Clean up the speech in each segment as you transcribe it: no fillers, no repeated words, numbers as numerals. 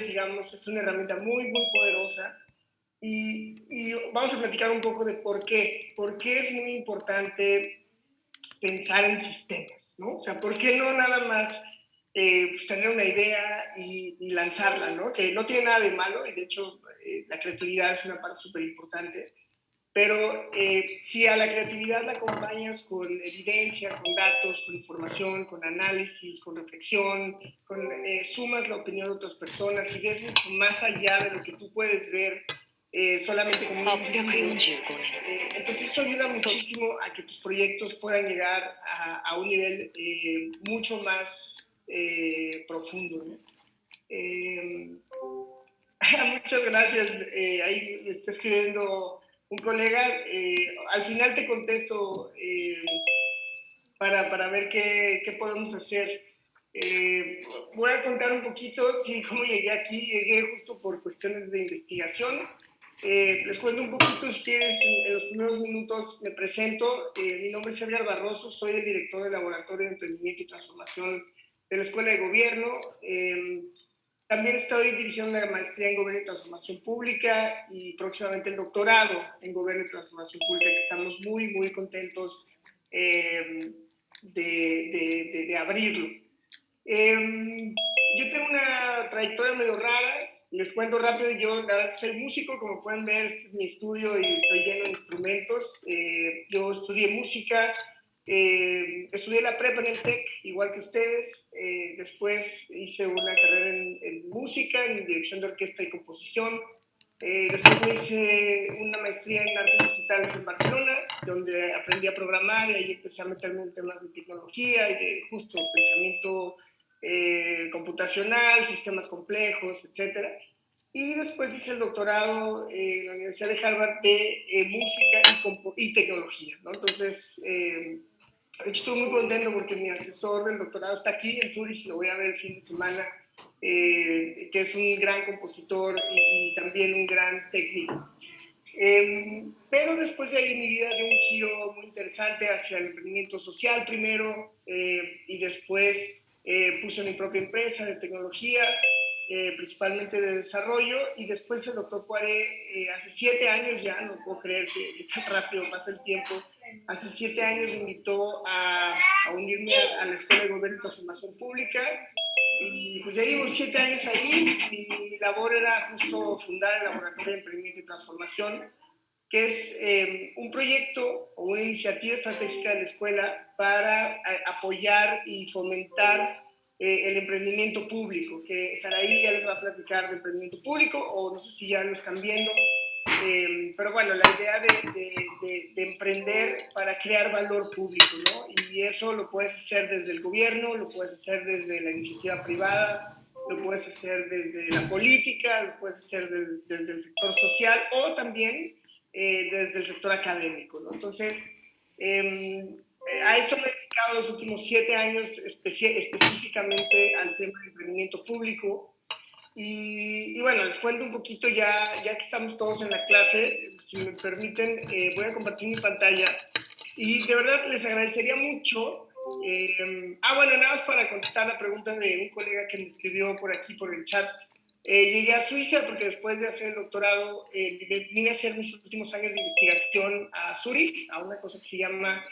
digamos, es una herramienta muy, muy poderosa. Y vamos a platicar un poco de por qué. Por qué es muy importante pensar en sistemas, ¿no? O sea, ¿por qué no nada más pues tener una idea y lanzarla, ¿no? Que no tiene nada de malo, y de hecho la creatividad es una parte súper importante, pero si a la creatividad la acompañas con evidencia, con datos, con información, con análisis, con reflexión, sumas la opinión de otras personas y ves mucho más allá de lo que tú puedes ver solamente como un individuo, entonces eso ayuda muchísimo a que tus proyectos puedan llegar a un nivel mucho más profundo, ¿no? Muchas gracias. Ahí me está escribiendo un colega. Al final te contesto para ver qué podemos hacer. Voy a contar un poquito, sí, cómo llegué aquí. Llegué justo por cuestiones de investigación. Les cuento un poquito, si quieres, en los primeros minutos me presento. Mi nombre es Edgar Barroso, soy el director del Laboratorio de Emprendimiento y Transformación de la Escuela de Gobierno. También estoy dirigiendo una maestría en Gobierno y Transformación Pública y próximamente el doctorado en Gobierno y Transformación Pública, que estamos muy, muy contentos de abrirlo. Yo tengo una trayectoria medio rara, les cuento rápido. Yo soy músico, como pueden ver, este es mi estudio y estoy lleno de instrumentos. Yo estudié música, estudié la prepa en el TEC, igual que ustedes. Después hice una carrera en música, en dirección de orquesta y composición. Después me hice una maestría en artes digitales en Barcelona, donde aprendí a programar y ahí empecé a meterme en temas de tecnología y de justo pensamiento computacional, sistemas complejos, etcétera. Y después hice el doctorado en la Universidad de Harvard de música y tecnología, ¿no? Entonces, de hecho, estoy muy contento porque mi asesor del doctorado está aquí en Zurich, lo voy a ver el fin de semana, que es un gran compositor y también un gran técnico. Pero después de ahí mi vida dio un giro muy interesante hacia el emprendimiento social primero, y después puse mi propia empresa de tecnología, principalmente de desarrollo, y después el doctor Poiré, hace 7 años ya, no puedo creer que tan rápido pasa el tiempo, hace 7 años me invitó a unirme a la Escuela de Gobierno y Transformación Pública, y pues ya llevo 7 años ahí. Mi labor era justo fundar el Laboratorio de Emprendimiento y Transformación, que es un proyecto o una iniciativa estratégica de la escuela para apoyar y fomentar el emprendimiento público, que Saraí ya les va a platicar de emprendimiento público, o no sé si ya lo están viendo, pero bueno, la idea de emprender para crear valor público, ¿no? Y eso lo puedes hacer desde el gobierno, lo puedes hacer desde la iniciativa privada, lo puedes hacer desde la política, lo puedes hacer desde el sector social o también desde el sector académico, ¿no? Entonces, a esto me he dedicado los últimos 7 años específicamente al tema de emprendimiento público. Y bueno, les cuento un poquito ya que estamos todos en la clase. Si me permiten, voy a compartir mi pantalla y de verdad les agradecería mucho. Bueno, nada más para contestar la pregunta de un colega que me escribió por aquí, por el chat. Llegué a Suiza porque después de hacer el doctorado vine a hacer mis últimos años de investigación a Zurich, a una cosa que se llama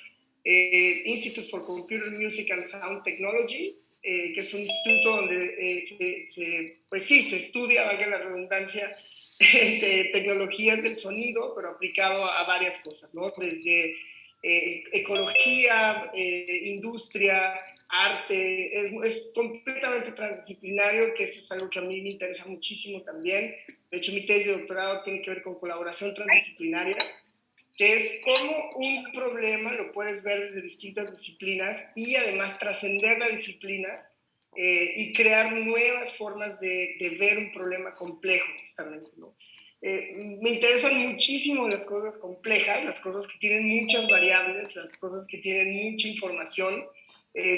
Institute for Computer Music and Sound Technology, que es un instituto donde pues sí, se estudia, valga la redundancia, de tecnologías del sonido, pero aplicado a varias cosas, ¿no? Desde ecología, industria, arte, es completamente transdisciplinario, que eso es algo que a mí me interesa muchísimo también. De hecho, mi tesis de doctorado tiene que ver con colaboración transdisciplinaria, que es cómo un problema lo puedes ver desde distintas disciplinas y además trascender la disciplina y crear nuevas formas de ver un problema complejo, justamente, ¿no? Me interesan muchísimo las cosas complejas, las cosas que tienen muchas variables, las cosas que tienen mucha información.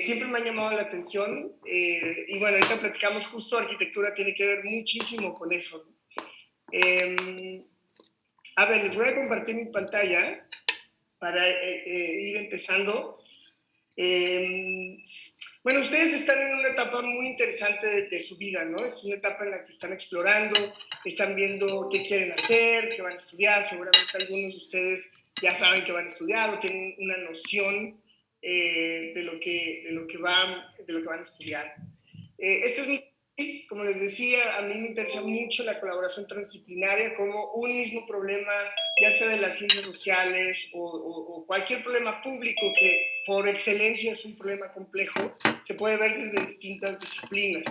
Siempre me ha llamado la atención, y bueno, ahorita platicamos justo arquitectura, tiene que ver muchísimo con eso, ¿no? A ver, les voy a compartir mi pantalla para ir empezando. Bueno, ustedes están en una etapa muy interesante de su vida, ¿no? Es una etapa en la que están explorando, están viendo qué quieren hacer, qué van a estudiar. Seguramente algunos de ustedes ya saben qué van a estudiar o tienen una noción de lo que van a estudiar. Este es mi país, como les decía, a mí me interesa mucho la colaboración transdisciplinaria, como un mismo problema, ya sea de las ciencias sociales o cualquier problema público que por excelencia es un problema complejo, se puede ver desde distintas disciplinas.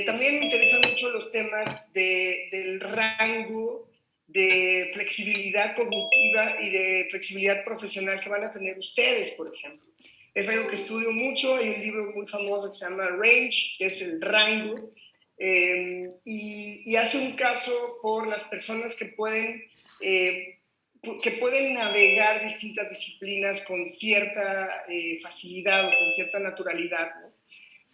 También me interesan mucho los temas del rango de flexibilidad cognitiva y de flexibilidad profesional que van a tener ustedes, por ejemplo. Es algo que estudio mucho. Hay un libro muy famoso que se llama Range, que es el rango, y hace un caso por las personas eh, que pueden navegar distintas disciplinas con cierta facilidad o con cierta naturalidad, ¿no?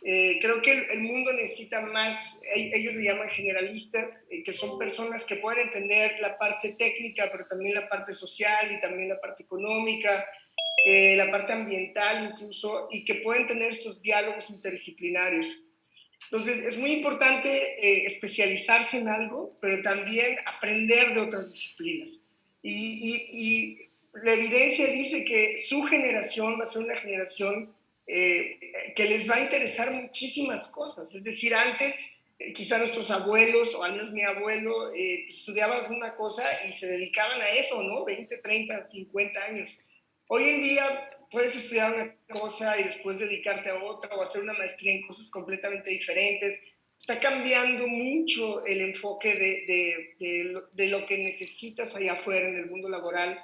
Creo que el mundo necesita más, ellos le llaman generalistas, que son personas que pueden entender la parte técnica, pero también la parte social y también la parte económica, la parte ambiental incluso, y que pueden tener estos diálogos interdisciplinarios. Entonces, es muy importante especializarse en algo, pero también aprender de otras disciplinas. Y la evidencia dice que su generación va a ser una generación que les va a interesar muchísimas cosas. Es decir, antes, quizá nuestros abuelos, o al menos mi abuelo, pues, estudiaban una cosa y se dedicaban a eso, ¿no? 20, 30, 50 años. Hoy en día puedes estudiar una cosa y después dedicarte a otra o hacer una maestría en cosas completamente diferentes. Está cambiando mucho el enfoque de lo que necesitas allá afuera en el mundo laboral.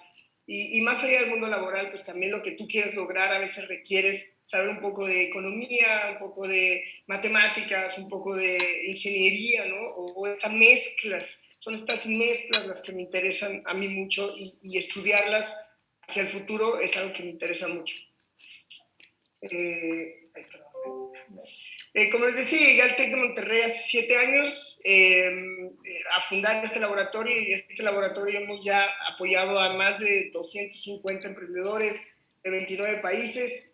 Y más allá del mundo laboral, pues también lo que tú quieres lograr a veces requieres saber un poco de economía, un poco de matemáticas, un poco de ingeniería, ¿no? O estas mezclas. Son estas mezclas las que me interesan a mí mucho y estudiarlas hacia el futuro es algo que me interesa mucho. Como les decía, llegué al TEC de Monterrey hace 7 años a fundar este laboratorio, y este laboratorio hemos ya apoyado a más de 250 emprendedores de 29 países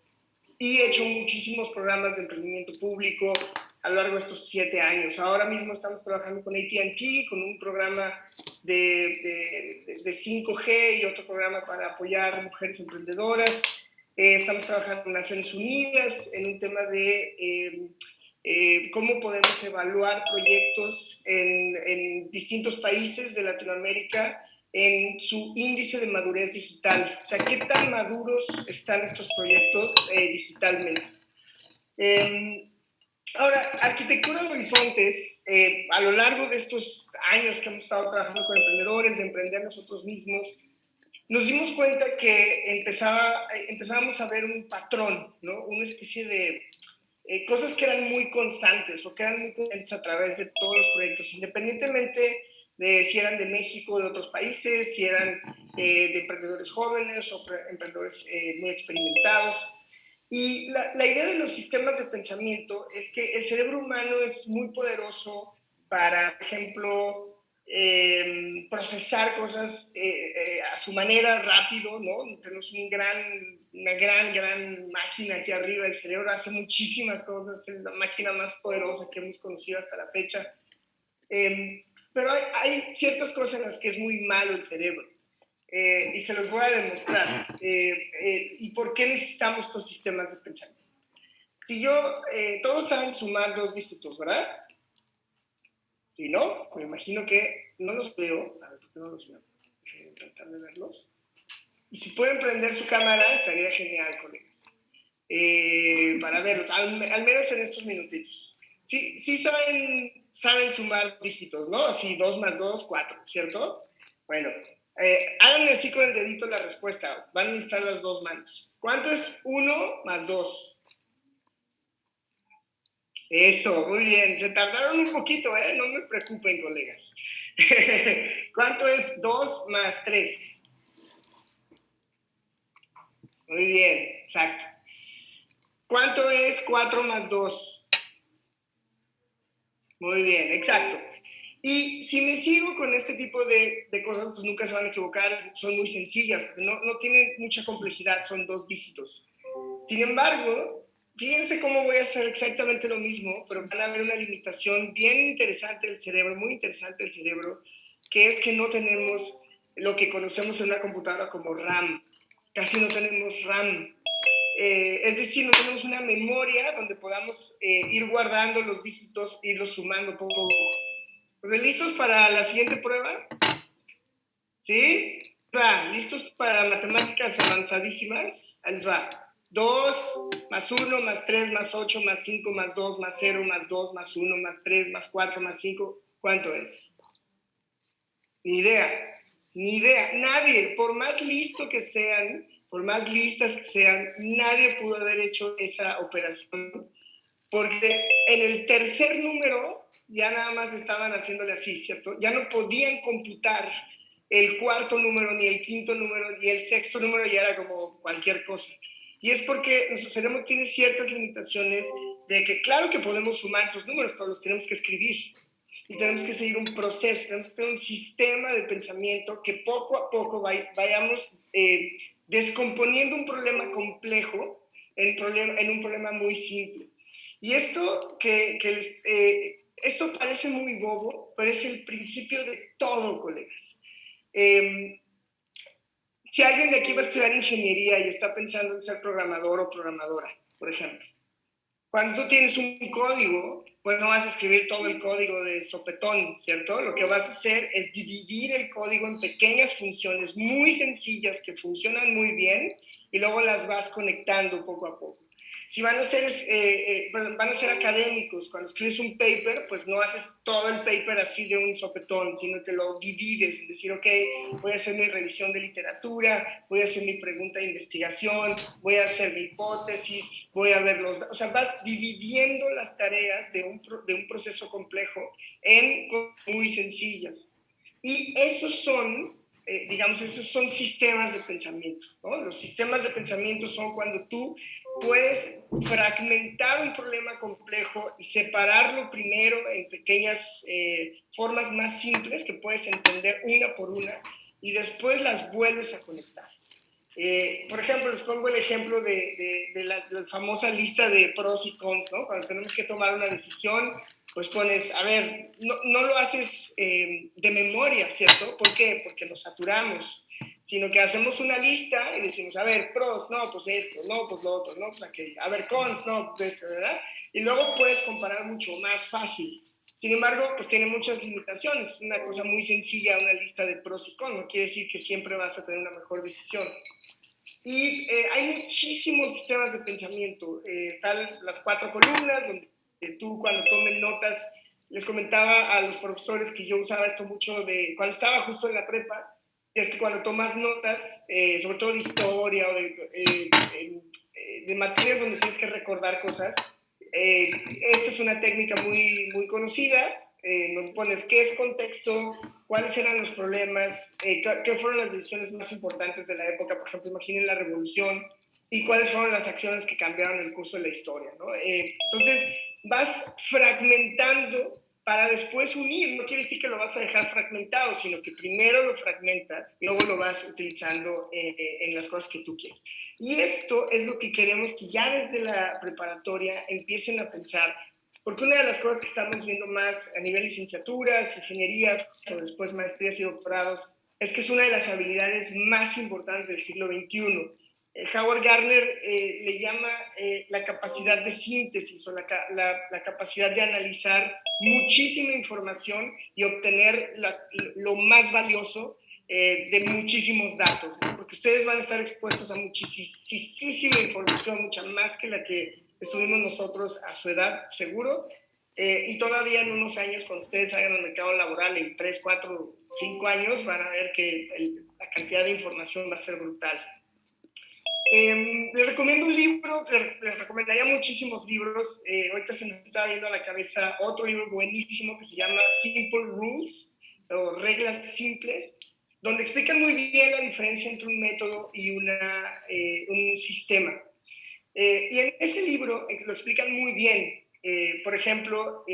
y he hecho muchísimos programas de emprendimiento público a lo largo de estos 7 años. Ahora mismo estamos trabajando con AT&T, con un programa de 5G y otro programa para apoyar mujeres emprendedoras. Estamos trabajando con Naciones Unidas en un tema de cómo podemos evaluar proyectos en distintos países de Latinoamérica en su índice de madurez digital. O sea, ¿qué tan maduros están estos proyectos digitalmente? Ahora, Arquitectura de Horizontes, a lo largo de estos años que hemos estado trabajando con emprendedores, de emprender nosotros mismos, nos dimos cuenta que empezábamos a ver un patrón, ¿no? Una especie de cosas que eran muy constantes o que eran muy constantes a través de todos los proyectos, independientemente de si eran de México o de otros países, si eran de emprendedores jóvenes o emprendedores muy experimentados. Y la idea de los sistemas de pensamiento es que el cerebro humano es muy poderoso para, por ejemplo, procesar cosas a su manera rápido, ¿no? Tenemos una gran máquina aquí arriba. El cerebro hace muchísimas cosas, es la máquina más poderosa que hemos conocido hasta la fecha. Pero hay ciertas cosas en las que es muy malo el cerebro. Y se los voy a demostrar. ¿Y por qué necesitamos estos sistemas de pensamiento? Si yo, todos saben sumar 2 dígitos, ¿verdad? Si no, me imagino que no los veo. A ver, ¿por qué no los veo? Voy a tratar de verlos. Y si pueden prender su cámara, estaría genial, colegas. Para verlos, al menos en estos minutitos. Sí, sí saben sumar dígitos, ¿no? Así 2 más 2, 4, ¿cierto? Bueno, háganme así con el dedito la respuesta. Van a necesitar las 2 manos. ¿Cuánto es 1 más 2? Eso, muy bien. Se tardaron un poquito, ¿eh? No me preocupen, colegas. ¿Cuánto es 2 más 3? Muy bien, exacto. ¿Cuánto es 4 más 2? Muy bien, exacto. Y si me sigo con este tipo de cosas, pues nunca se van a equivocar, son muy sencillas, no tienen mucha complejidad, son 2 dígitos. Sin embargo, fíjense cómo voy a hacer exactamente lo mismo, pero van a ver una limitación bien interesante del cerebro, muy interesante del cerebro, que es que no tenemos lo que conocemos en una computadora como RAM. Casi no tenemos RAM. Es decir, no tenemos una memoria donde podamos ir guardando los dígitos, irlos sumando poco a poco. Pues, ¿listos para la siguiente prueba? ¿Sí? Va, ¿listos para matemáticas avanzadísimas? Ahí les va. 2 más 1 más 3 más 8 más 5 más 2 más 0 más 2 más 1 más 3 más 4 más 5. ¿Cuánto es? Ni idea. Ni idea. Nadie, por más listo que sean, por más listas que sean, nadie pudo haber hecho esa operación porque en el tercer número ya nada más estaban haciéndole así, ¿cierto? Ya no podían computar el cuarto número, ni el quinto número, y el sexto número ya era como cualquier cosa. Y es porque nuestro cerebro tiene ciertas limitaciones de que claro que podemos sumar esos números, pero los tenemos que escribir. Y tenemos que seguir un proceso, tenemos que tener un sistema de pensamiento que poco a poco vayamos descomponiendo un problema complejo en un problema muy simple. Y esto parece muy bobo, pero es el principio de todo, colegas. Si alguien de aquí va a estudiar ingeniería y está pensando en ser programador o programadora, por ejemplo, cuando tú tienes un código, pues no vas a escribir todo el código de sopetón, ¿cierto? Lo que vas a hacer es dividir el código en pequeñas funciones muy sencillas que funcionan muy bien y luego las vas conectando poco a poco. Si van a ser académicos, cuando escribes un paper, pues no haces todo el paper así de un sopetón, sino que lo divides, en decir, ok, voy a hacer mi revisión de literatura, voy a hacer mi pregunta de investigación, voy a hacer mi hipótesis, voy a ver o sea, vas dividiendo las tareas de un proceso complejo en cosas muy sencillas. Y esos son sistemas de pensamiento, ¿no? Los sistemas de pensamiento son cuando tú puedes fragmentar un problema complejo y separarlo primero en pequeñas formas más simples que puedes entender una por una y después las vuelves a conectar. Por ejemplo, les pongo el ejemplo de la famosa lista de pros y cons, ¿no? Cuando tenemos que tomar una decisión, pues pones, a ver, no lo haces de memoria, ¿cierto? ¿Por qué? Porque nos saturamos, sino que hacemos una lista y decimos, a ver, pros, no, pues esto, no, pues lo otro, no, pues aquello, a ver, cons, no, pues esto, ¿verdad? Y luego puedes comparar mucho más fácil. Sin embargo, pues tiene muchas limitaciones. Es una cosa muy sencilla, una lista de pros y cons. No quiere decir que siempre vas a tener una mejor decisión. Y hay muchísimos sistemas de pensamiento. Están las 4 columnas, donde tú cuando tomen notas, les comentaba a los profesores que yo usaba esto mucho cuando estaba justo en la prepa, que es que cuando tomas notas, sobre todo de historia o de materias donde tienes que recordar cosas, esta es una técnica muy, muy conocida. Nos pones qué es contexto, cuáles eran los problemas, qué fueron las decisiones más importantes de la época, por ejemplo, imaginen la revolución, y cuáles fueron las acciones que cambiaron el curso de la historia, ¿no? Entonces, vas fragmentando para después unir. No quiere decir que lo vas a dejar fragmentado, sino que primero lo fragmentas y luego lo vas utilizando en las cosas que tú quieres. Y esto es lo que queremos que ya desde la preparatoria empiecen a pensar, porque una de las cosas que estamos viendo más a nivel licenciaturas, ingenierías o después maestrías y doctorados es que es una de las habilidades más importantes del siglo XXI. Howard Gardner le llama la capacidad de síntesis o la capacidad de analizar muchísima información y obtener lo más valioso de muchísimos datos, ¿no? Porque ustedes van a estar expuestos a muchísima información, mucha más que la que estuvimos nosotros a su edad, seguro, y todavía en unos años, cuando ustedes salgan al mercado laboral, en 3, 4, 5 años, van a ver que la cantidad de información va a ser brutal. Les recomiendo un libro, les recomendaría muchísimos libros. Ahorita se me está viendo a la cabeza otro libro buenísimo que se llama Simple Rules, o Reglas Simples, donde explican muy bien la diferencia entre un método y un sistema. Y en ese libro lo explican muy bien. Por ejemplo,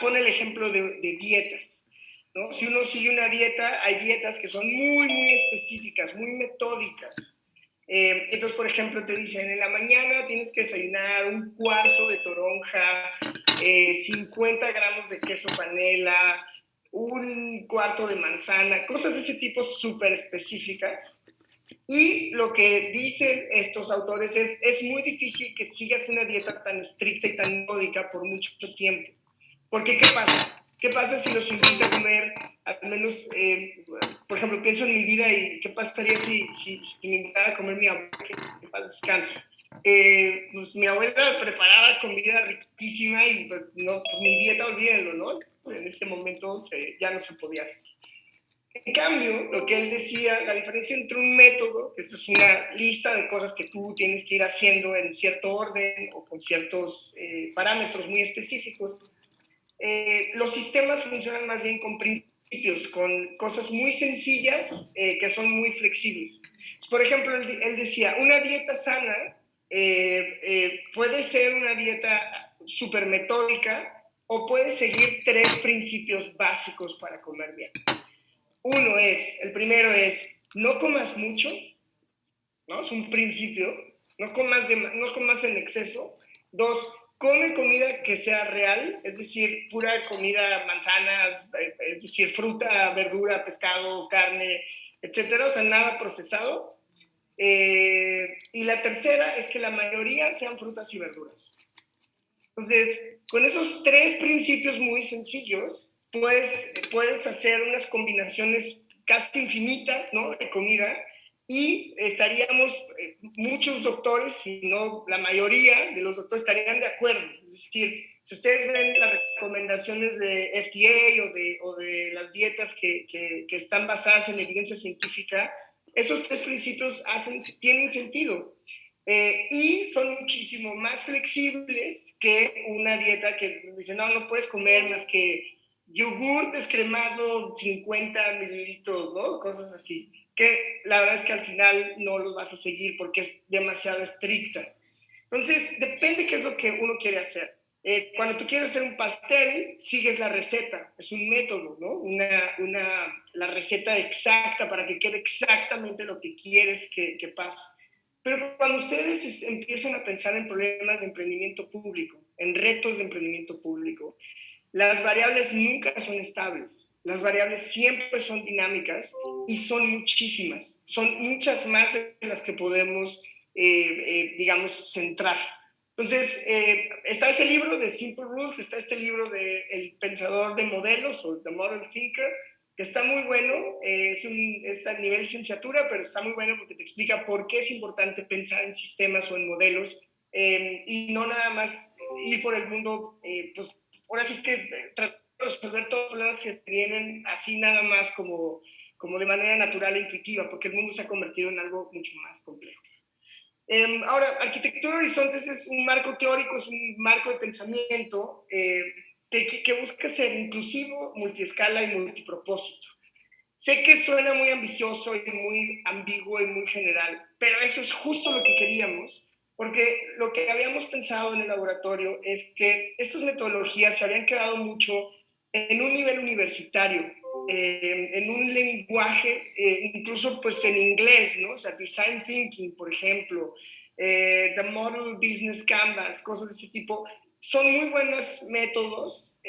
pone el ejemplo de dietas, ¿no? Si uno sigue una dieta, hay dietas que son muy, muy específicas, muy metódicas. Entonces, por ejemplo, te dicen, en la mañana tienes que desayunar un cuarto de toronja, 50 gramos de queso panela, un cuarto de manzana, cosas de ese tipo súper específicas. Y lo que dicen estos autores es muy difícil que sigas una dieta tan estricta y tan metódica por mucho tiempo. Porque, ¿qué pasa? ¿Qué pasa si los invito a comer, al menos, por ejemplo, pienso en mi vida y qué pasaría si me invitara a comer mi abuela, que paz descanse? Pues mi abuela preparaba comida riquísima y pues, no, pues mi dieta, olvídenlo, ¿no? En este momento ya no se podía hacer. En cambio, lo que él decía, la diferencia entre un método, que es una lista de cosas que tú tienes que ir haciendo en cierto orden o con ciertos parámetros muy específicos, los sistemas funcionan más bien con principios, con cosas muy sencillas que son muy flexibles. Por ejemplo, él decía, una dieta sana puede ser una dieta súper metódica o puede seguir 3 principios básicos para comer bien. El primero es, no comas mucho, ¿no? Es un principio, no comas en exceso. 2, come comida que sea real, es decir, pura comida, manzanas, es decir, fruta, verdura, pescado, carne, etcétera, o sea, nada procesado. Y la tercera es que la mayoría sean frutas y verduras. Entonces, con esos 3 principios muy sencillos, puedes hacer unas combinaciones casi infinitas, ¿no?, de comida, y estaríamos, muchos doctores, si no la mayoría de los doctores, estarían de acuerdo. Es decir, si ustedes ven las recomendaciones de FDA o de las dietas que están basadas en evidencia científica, esos 3 principios tienen sentido. Y son muchísimo más flexibles que una dieta que dice, no, no puedes comer más que yogur descremado 50 mililitros, ¿no? Cosas así. Que la verdad es que al final no los vas a seguir porque es demasiado estricta. Entonces, depende qué es lo que uno quiere hacer. Cuando tú quieres hacer un pastel, sigues la receta, es un método, ¿no? La receta exacta para que quede exactamente lo que quieres que pase. Pero cuando ustedes empiezan a pensar en problemas de emprendimiento público, en retos de emprendimiento público, las variables nunca son estables. Las variables siempre son dinámicas y son muchísimas. Son muchas más de las que podemos, digamos, centrar. Entonces, está ese libro de Simple Rules, está este libro de El Pensador de Modelos o The Model Thinker, que está muy bueno, es a nivel licenciatura, pero está muy bueno porque te explica por qué es importante pensar en sistemas o en modelos y no nada más ir por el mundo, pues ahora sí que tratar de resolver todos los problemas que vienen así nada más como de manera natural e intuitiva, porque el mundo se ha convertido en algo mucho más complejo. Ahora, Arquitectura de Horizontes es un marco teórico, es un marco de pensamiento que busca ser inclusivo, multiescala y multipropósito. Sé que suena muy ambicioso y muy ambiguo y muy general, pero eso es justo lo que queríamos, porque lo que habíamos pensado en el laboratorio es que estas metodologías se habían quedado mucho en un nivel universitario, en un lenguaje, incluso pues en inglés, ¿no? O sea, Design Thinking, por ejemplo, The Model Business Canvas, cosas de ese tipo, son muy buenos métodos,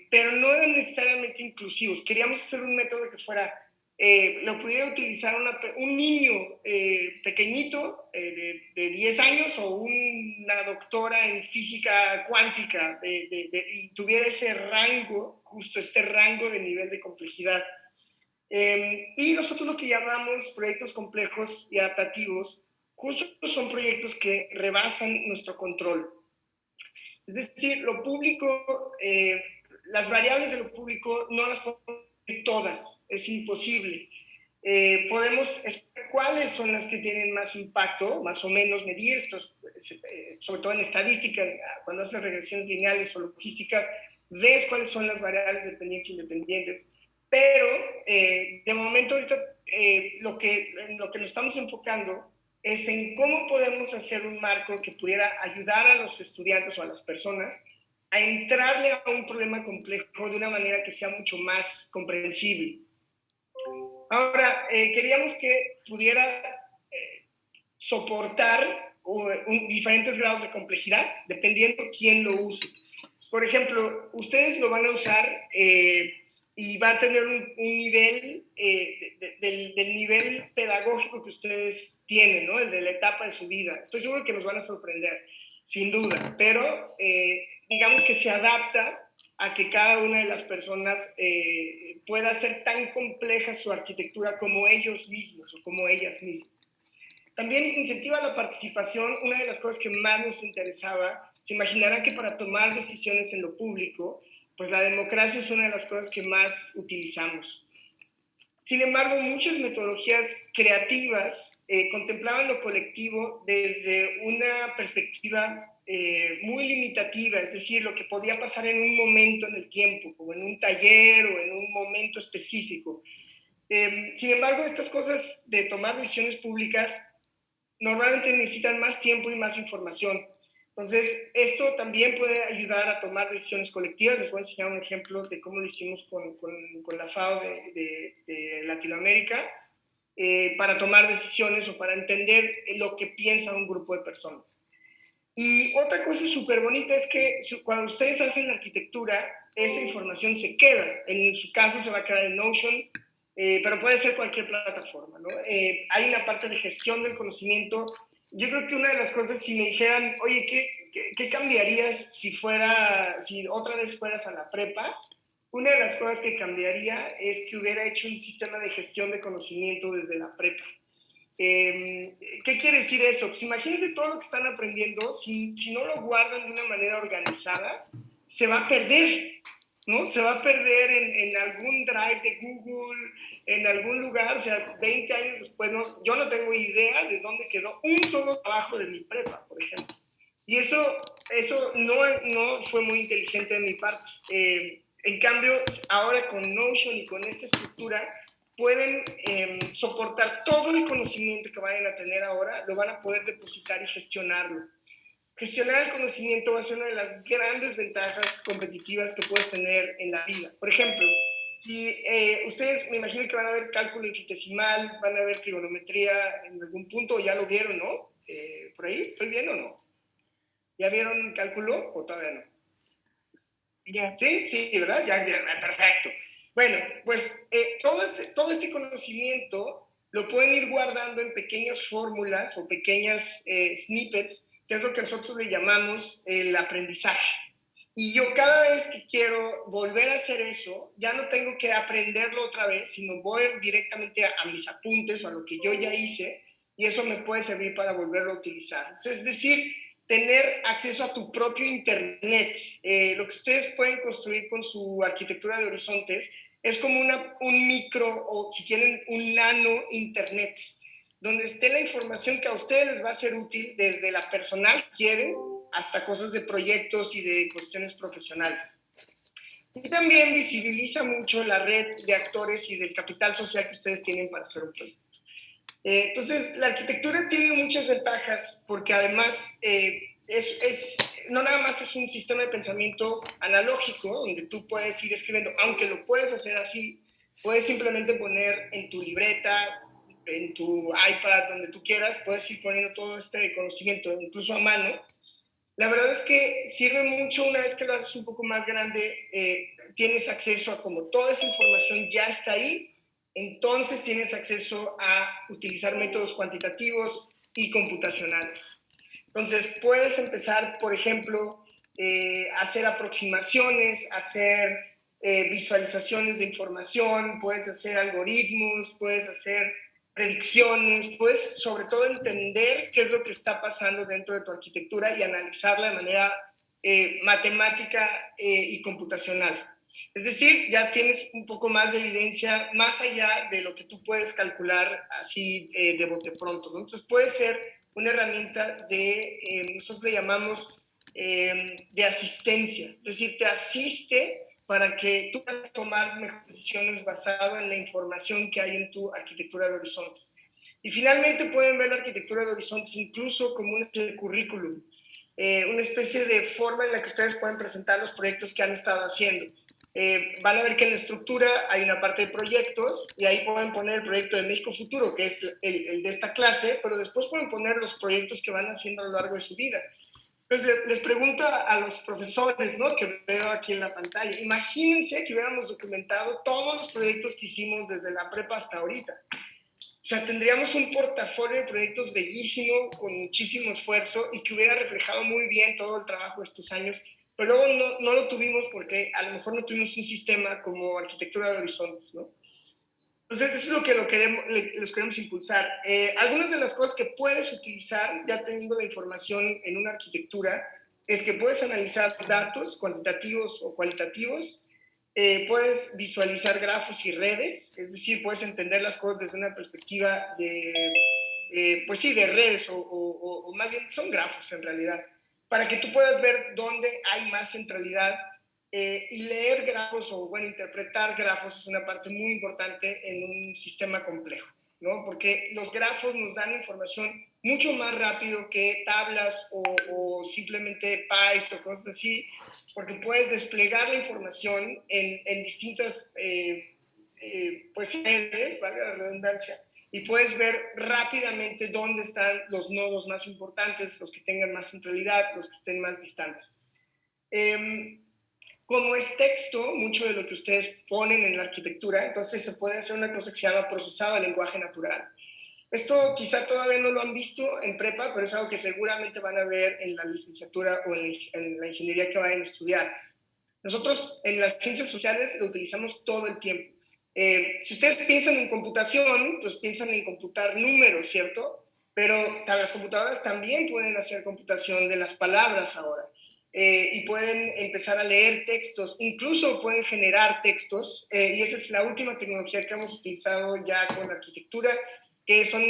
pero no eran necesariamente inclusivos. Queríamos hacer un método que fuera, lo pudiera utilizar un niño pequeñito de 10 años o una doctora en física cuántica y tuviera ese rango, justo este rango de nivel de complejidad. Y nosotros lo que llamamos proyectos complejos y adaptativos, justo son proyectos que rebasan nuestro control. Es decir, lo público, las variables de lo público no las podemos medir todas, es imposible. Podemos escoger cuáles son las que tienen más impacto, más o menos medir, sobre todo en estadística, cuando haces regresiones lineales o logísticas, ves cuáles son las variables dependientes e independientes, pero de momento ahorita en lo que nos estamos enfocando es en cómo podemos hacer un marco que pudiera ayudar a los estudiantes o a las personas a entrarle a un problema complejo de una manera que sea mucho más comprensible. Ahora, queríamos que pudiera soportar diferentes grados de complejidad, dependiendo quién lo use. Por ejemplo, ustedes lo van a usar y va a tener un nivel del nivel pedagógico que ustedes tienen, ¿no? El de la etapa de su vida. Estoy seguro que nos van a sorprender, sin duda, pero digamos que se adapta a que cada una de las personas pueda hacer tan compleja su arquitectura como ellos mismos o como ellas mismas. También incentiva la participación. Una de las cosas que más nos interesaba, se imaginará que para tomar decisiones en lo público, pues la democracia es una de las cosas que más utilizamos. Sin embargo, muchas metodologías creativas contemplaban lo colectivo desde una perspectiva muy limitativa, es decir, lo que podía pasar en un momento en el tiempo, como en un taller o en un momento específico. Sin embargo, estas cosas de tomar decisiones públicas normalmente necesitan más tiempo y más información. Entonces, esto también puede ayudar a tomar decisiones colectivas. Les voy a enseñar un ejemplo de cómo lo hicimos con la FAO de Latinoamérica para tomar decisiones o para entender lo que piensa un grupo de personas. Y otra cosa súper bonita es que cuando ustedes hacen la arquitectura, esa información se queda. En su caso se va a quedar en Notion, pero puede ser cualquier plataforma, ¿no? Hay una parte de gestión del conocimiento. Yo creo que una de las cosas, si me dijeran, oye, ¿qué cambiarías si otra vez fueras a la prepa? Una de las cosas que cambiaría es que hubiera hecho un sistema de gestión de conocimiento desde la prepa. ¿Qué quiere decir eso? Pues imagínense todo lo que están aprendiendo, si no lo guardan de una manera organizada, se va a perder, ¿no? Se va a perder en algún drive de Google, en algún lugar, o sea, 20 años después, yo no tengo idea de dónde quedó un solo trabajo de mi prepa, por ejemplo. Y eso no fue muy inteligente de mi parte. En cambio, ahora con Notion y con esta estructura, pueden soportar todo el conocimiento que vayan a tener ahora, lo van a poder depositar y gestionarlo. Gestionar el conocimiento va a ser una de las grandes ventajas competitivas que puedes tener en la vida. Por ejemplo, si ustedes me imagino que van a ver cálculo infinitesimal, van a ver trigonometría en algún punto, ya lo vieron, ¿no? ¿Por ahí? ¿Estoy bien o no? ¿Ya vieron cálculo o todavía no? Ya. Sí, sí, ¿verdad? Ya, perfecto. Bueno, pues todo este conocimiento lo pueden ir guardando en pequeñas fórmulas o pequeñas snippets, que es lo que nosotros le llamamos el aprendizaje. Y yo cada vez que quiero volver a hacer eso, ya no tengo que aprenderlo otra vez, sino voy directamente a mis apuntes o a lo que yo ya hice, y eso me puede servir para volverlo a utilizar. Es decir, tener acceso a tu propio Internet. Lo que ustedes pueden construir con su arquitectura de horizontes es como un micro o, si quieren, un nano Internet, donde esté la información que a ustedes les va a ser útil desde la personal que quieren hasta cosas de proyectos y de cuestiones profesionales. Y también visibiliza mucho la red de actores y del capital social que ustedes tienen para hacer un proyecto. Entonces, la arquitectura tiene muchas ventajas porque además no nada más es un sistema de pensamiento analógico donde tú puedes ir escribiendo, aunque lo puedes hacer así, puedes simplemente poner en tu libreta, en tu iPad, donde tú quieras, puedes ir poniendo todo este conocimiento, incluso a mano. La verdad es que sirve mucho una vez que lo haces un poco más grande, tienes acceso a como toda esa información ya está ahí, entonces tienes acceso a utilizar métodos cuantitativos y computacionales. Entonces puedes empezar, por ejemplo, a hacer aproximaciones, hacer visualizaciones de información, puedes hacer algoritmos, puedes hacer predicciones, puedes sobre todo entender qué es lo que está pasando dentro de tu arquitectura y analizarla de manera matemática y computacional. Es decir, ya tienes un poco más de evidencia más allá de lo que tú puedes calcular así de bote pronto, ¿no? Entonces puede ser una herramienta nosotros le llamamos de asistencia, es decir, te asiste para que tú puedas tomar mejores decisiones basado en la información que hay en tu arquitectura de horizontes. Y finalmente pueden ver la arquitectura de horizontes incluso como una especie de currículum, una especie de forma en la que ustedes pueden presentar los proyectos que han estado haciendo. van a ver que en la estructura hay una parte de proyectos y ahí pueden poner el proyecto de México Futuro, que es el de esta clase, pero después pueden poner los proyectos que van haciendo a lo largo de su vida. Entonces les pregunto a los profesores, ¿no?, que veo aquí en la pantalla, imagínense que hubiéramos documentado todos los proyectos que hicimos desde la prepa hasta ahorita. O sea, tendríamos un portafolio de proyectos bellísimo, con muchísimo esfuerzo y que hubiera reflejado muy bien todo el trabajo de estos años, pero luego no lo tuvimos porque a lo mejor no tuvimos un sistema como Arquitectura de Horizontes, ¿no? Entonces, eso es lo que les queremos impulsar. Algunas de las cosas que puedes utilizar, ya teniendo la información en una arquitectura, es que puedes analizar datos cuantitativos o cualitativos, puedes visualizar grafos y redes, es decir, puedes entender las cosas desde una perspectiva de, pues sí, de redes, o más bien son grafos en realidad, para que tú puedas ver dónde hay más centralidad. Y leer grafos o, bueno, interpretar grafos es una parte muy importante en un sistema complejo, ¿no? Porque los grafos nos dan información mucho más rápido que tablas o simplemente pies o cosas así, porque puedes desplegar la información en distintas pues redes, valga la redundancia, y puedes ver rápidamente dónde están los nodos más importantes, los que tengan más centralidad, los que estén más distantes. Como es texto, mucho de lo que ustedes ponen en la arquitectura, entonces se puede hacer una cosa que se llama procesado de lenguaje natural. Esto quizá todavía no lo han visto en prepa, pero es algo que seguramente van a ver en la licenciatura o en la ingeniería que vayan a estudiar. Nosotros en las ciencias sociales lo utilizamos todo el tiempo. Si ustedes piensan en computación, pues piensan en computar números, ¿cierto? Pero las computadoras también pueden hacer computación de las palabras ahora. Y pueden empezar a leer textos, incluso pueden generar textos, y esa es la última tecnología que hemos utilizado ya con arquitectura, que son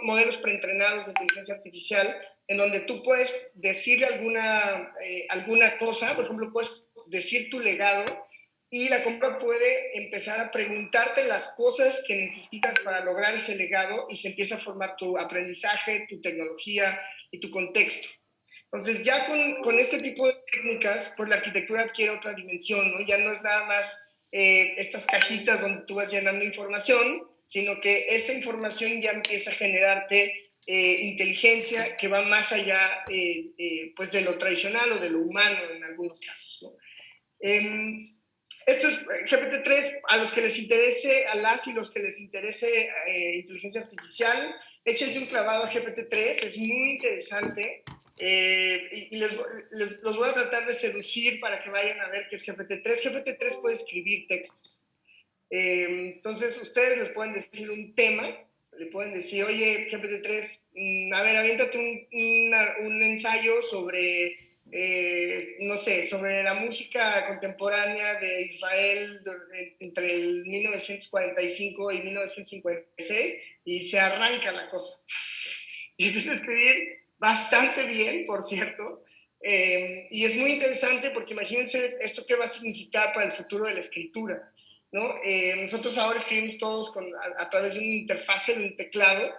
modelos preentrenados de inteligencia artificial, en donde tú puedes decirle alguna cosa, por ejemplo, puedes decir tu legado, y la compra puede empezar a preguntarte las cosas que necesitas para lograr ese legado, y se empieza a formar tu aprendizaje, tu tecnología y tu contexto. Entonces, ya con este tipo de técnicas, pues la arquitectura adquiere otra dimensión, ¿no? Ya no es nada más estas cajitas donde tú vas llenando información, sino que esa información ya empieza a generarte inteligencia que va más allá pues de lo tradicional o de lo humano en algunos casos, ¿no? Esto es GPT-3, a los que les interese, a las y los que les interese inteligencia artificial, échense un clavado a GPT-3, es muy interesante. Y los voy a tratar de seducir para que vayan a ver qué es GPT-3. GPT-3 puede escribir textos. Entonces, ustedes les pueden decir un tema, le pueden decir, oye, GPT-3, a ver, aviéntate un ensayo sobre, no sé, sobre la música contemporánea de Israel entre el 1945 y 1956, y se arranca la cosa. Y empieza a escribir bastante bien, por cierto, y es muy interesante porque imagínense esto qué va a significar para el futuro de la escritura, ¿no? Nosotros ahora escribimos todos a través de una interfase, de un teclado,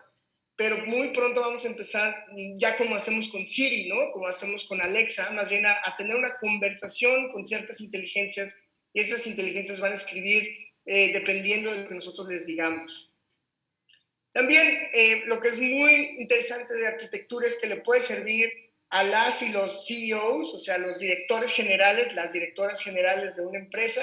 pero muy pronto vamos a empezar, ya como hacemos con Siri, ¿no? Como hacemos con Alexa, más bien a tener una conversación con ciertas inteligencias, y esas inteligencias van a escribir dependiendo de lo que nosotros les digamos. También lo que es muy interesante de arquitectura es que le puede servir a las y los CEOs, o sea, los directores generales, las directoras generales de una empresa,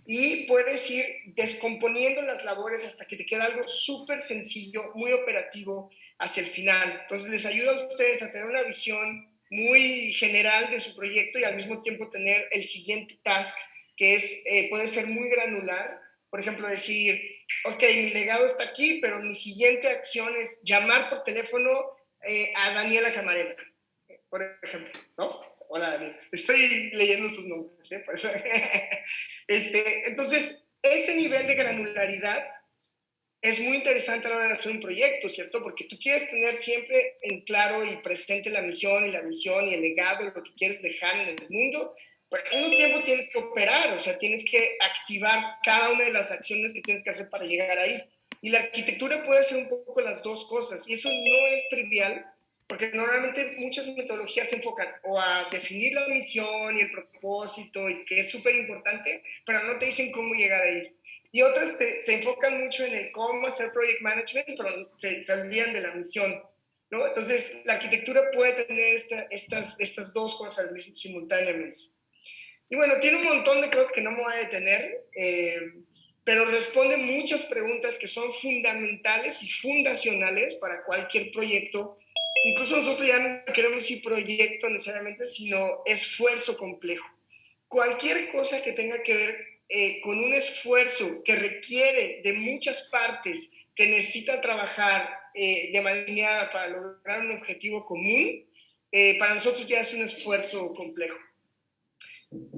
y puedes ir descomponiendo las labores hasta que te queda algo súper sencillo, muy operativo hacia el final. Entonces les ayuda a ustedes a tener una visión muy general de su proyecto y al mismo tiempo tener el siguiente task, que es, puede ser muy granular. Por ejemplo, decir, ok, mi legado está aquí, pero mi siguiente acción es llamar por teléfono a Daniela Camarena, por ejemplo, ¿no? Hola, Daniela. Estoy leyendo sus nombres, ¿eh? Por eso. Entonces, ese nivel de granularidad es muy interesante a la hora de hacer un proyecto, ¿cierto? Porque tú quieres tener siempre en claro y presente la misión y la visión y el legado, lo que quieres dejar en el mundo, pero al mismo tiempo tienes que operar, o sea, tienes que activar cada una de las acciones que tienes que hacer para llegar ahí. Y la arquitectura puede hacer un poco las dos cosas, y eso no es trivial, porque normalmente muchas metodologías se enfocan o a definir la misión y el propósito, y que es súper importante, pero no te dicen cómo llegar ahí. Y otras se enfocan mucho en el cómo hacer project management, pero se olvidan de la misión, ¿no? Entonces, la arquitectura puede tener estas dos cosas simultáneamente. Y bueno, tiene un montón de cosas que no me voy a detener, pero responde muchas preguntas que son fundamentales y fundacionales para cualquier proyecto. Incluso nosotros ya no queremos decir proyecto necesariamente, sino esfuerzo complejo. Cualquier cosa que tenga que ver con un esfuerzo que requiere de muchas partes, que necesita trabajar de manera para lograr un objetivo común, para nosotros ya es un esfuerzo complejo.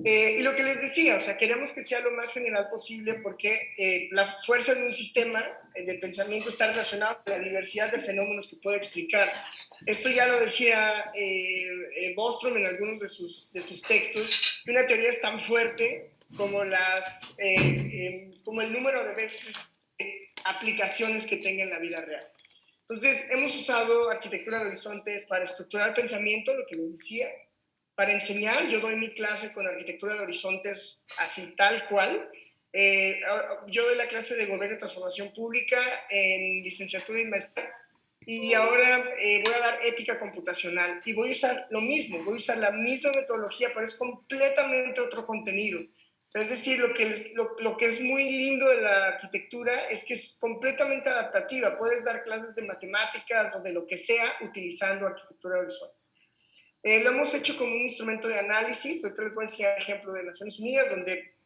Y lo que les decía, o sea, queremos que sea lo más general posible porque la fuerza de un sistema de pensamiento está relacionado con la diversidad de fenómenos que puede explicar. Esto ya lo decía Bostrom en algunos de sus textos, que una teoría es tan fuerte como, como el número de veces aplicaciones que tenga en la vida real. Entonces, hemos usado arquitectura de horizontes para estructurar pensamiento, lo que les decía, para enseñar. Yo doy mi clase con arquitectura de horizontes así tal cual. Yo doy la clase de gobierno y transformación pública en licenciatura y maestría, y ahora voy a dar ética computacional y voy a usar lo mismo, voy a usar la misma metodología, pero es completamente otro contenido. Es decir, lo que es muy lindo de la arquitectura es que es completamente adaptativa. Puedes dar clases de matemáticas o de lo que sea utilizando arquitectura de horizontes. Lo hemos hecho como un instrumento de análisis. Ahorita les voy a decir ejemplo de Naciones Unidas, donde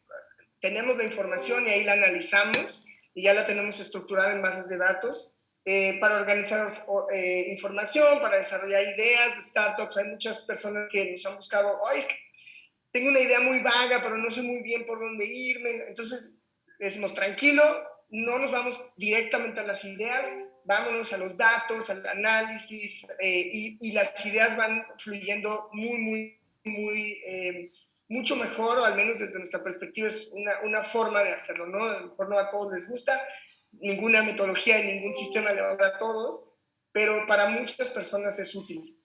tenemos la información y ahí la analizamos y ya la tenemos estructurada en bases de datos para organizar información, para desarrollar ideas de startups. Hay muchas personas que nos han buscado, es que tengo una idea muy vaga, pero no sé muy bien por dónde irme. Entonces, decimos, tranquilo, no nos vamos directamente a las ideas, vámonos a los datos, al análisis, y las ideas van fluyendo mucho mejor, o al menos desde nuestra perspectiva es una forma de hacerlo, ¿no? A lo mejor no a todos les gusta, ninguna metodología y ningún sistema le va a dar a todos, pero para muchas personas es útil.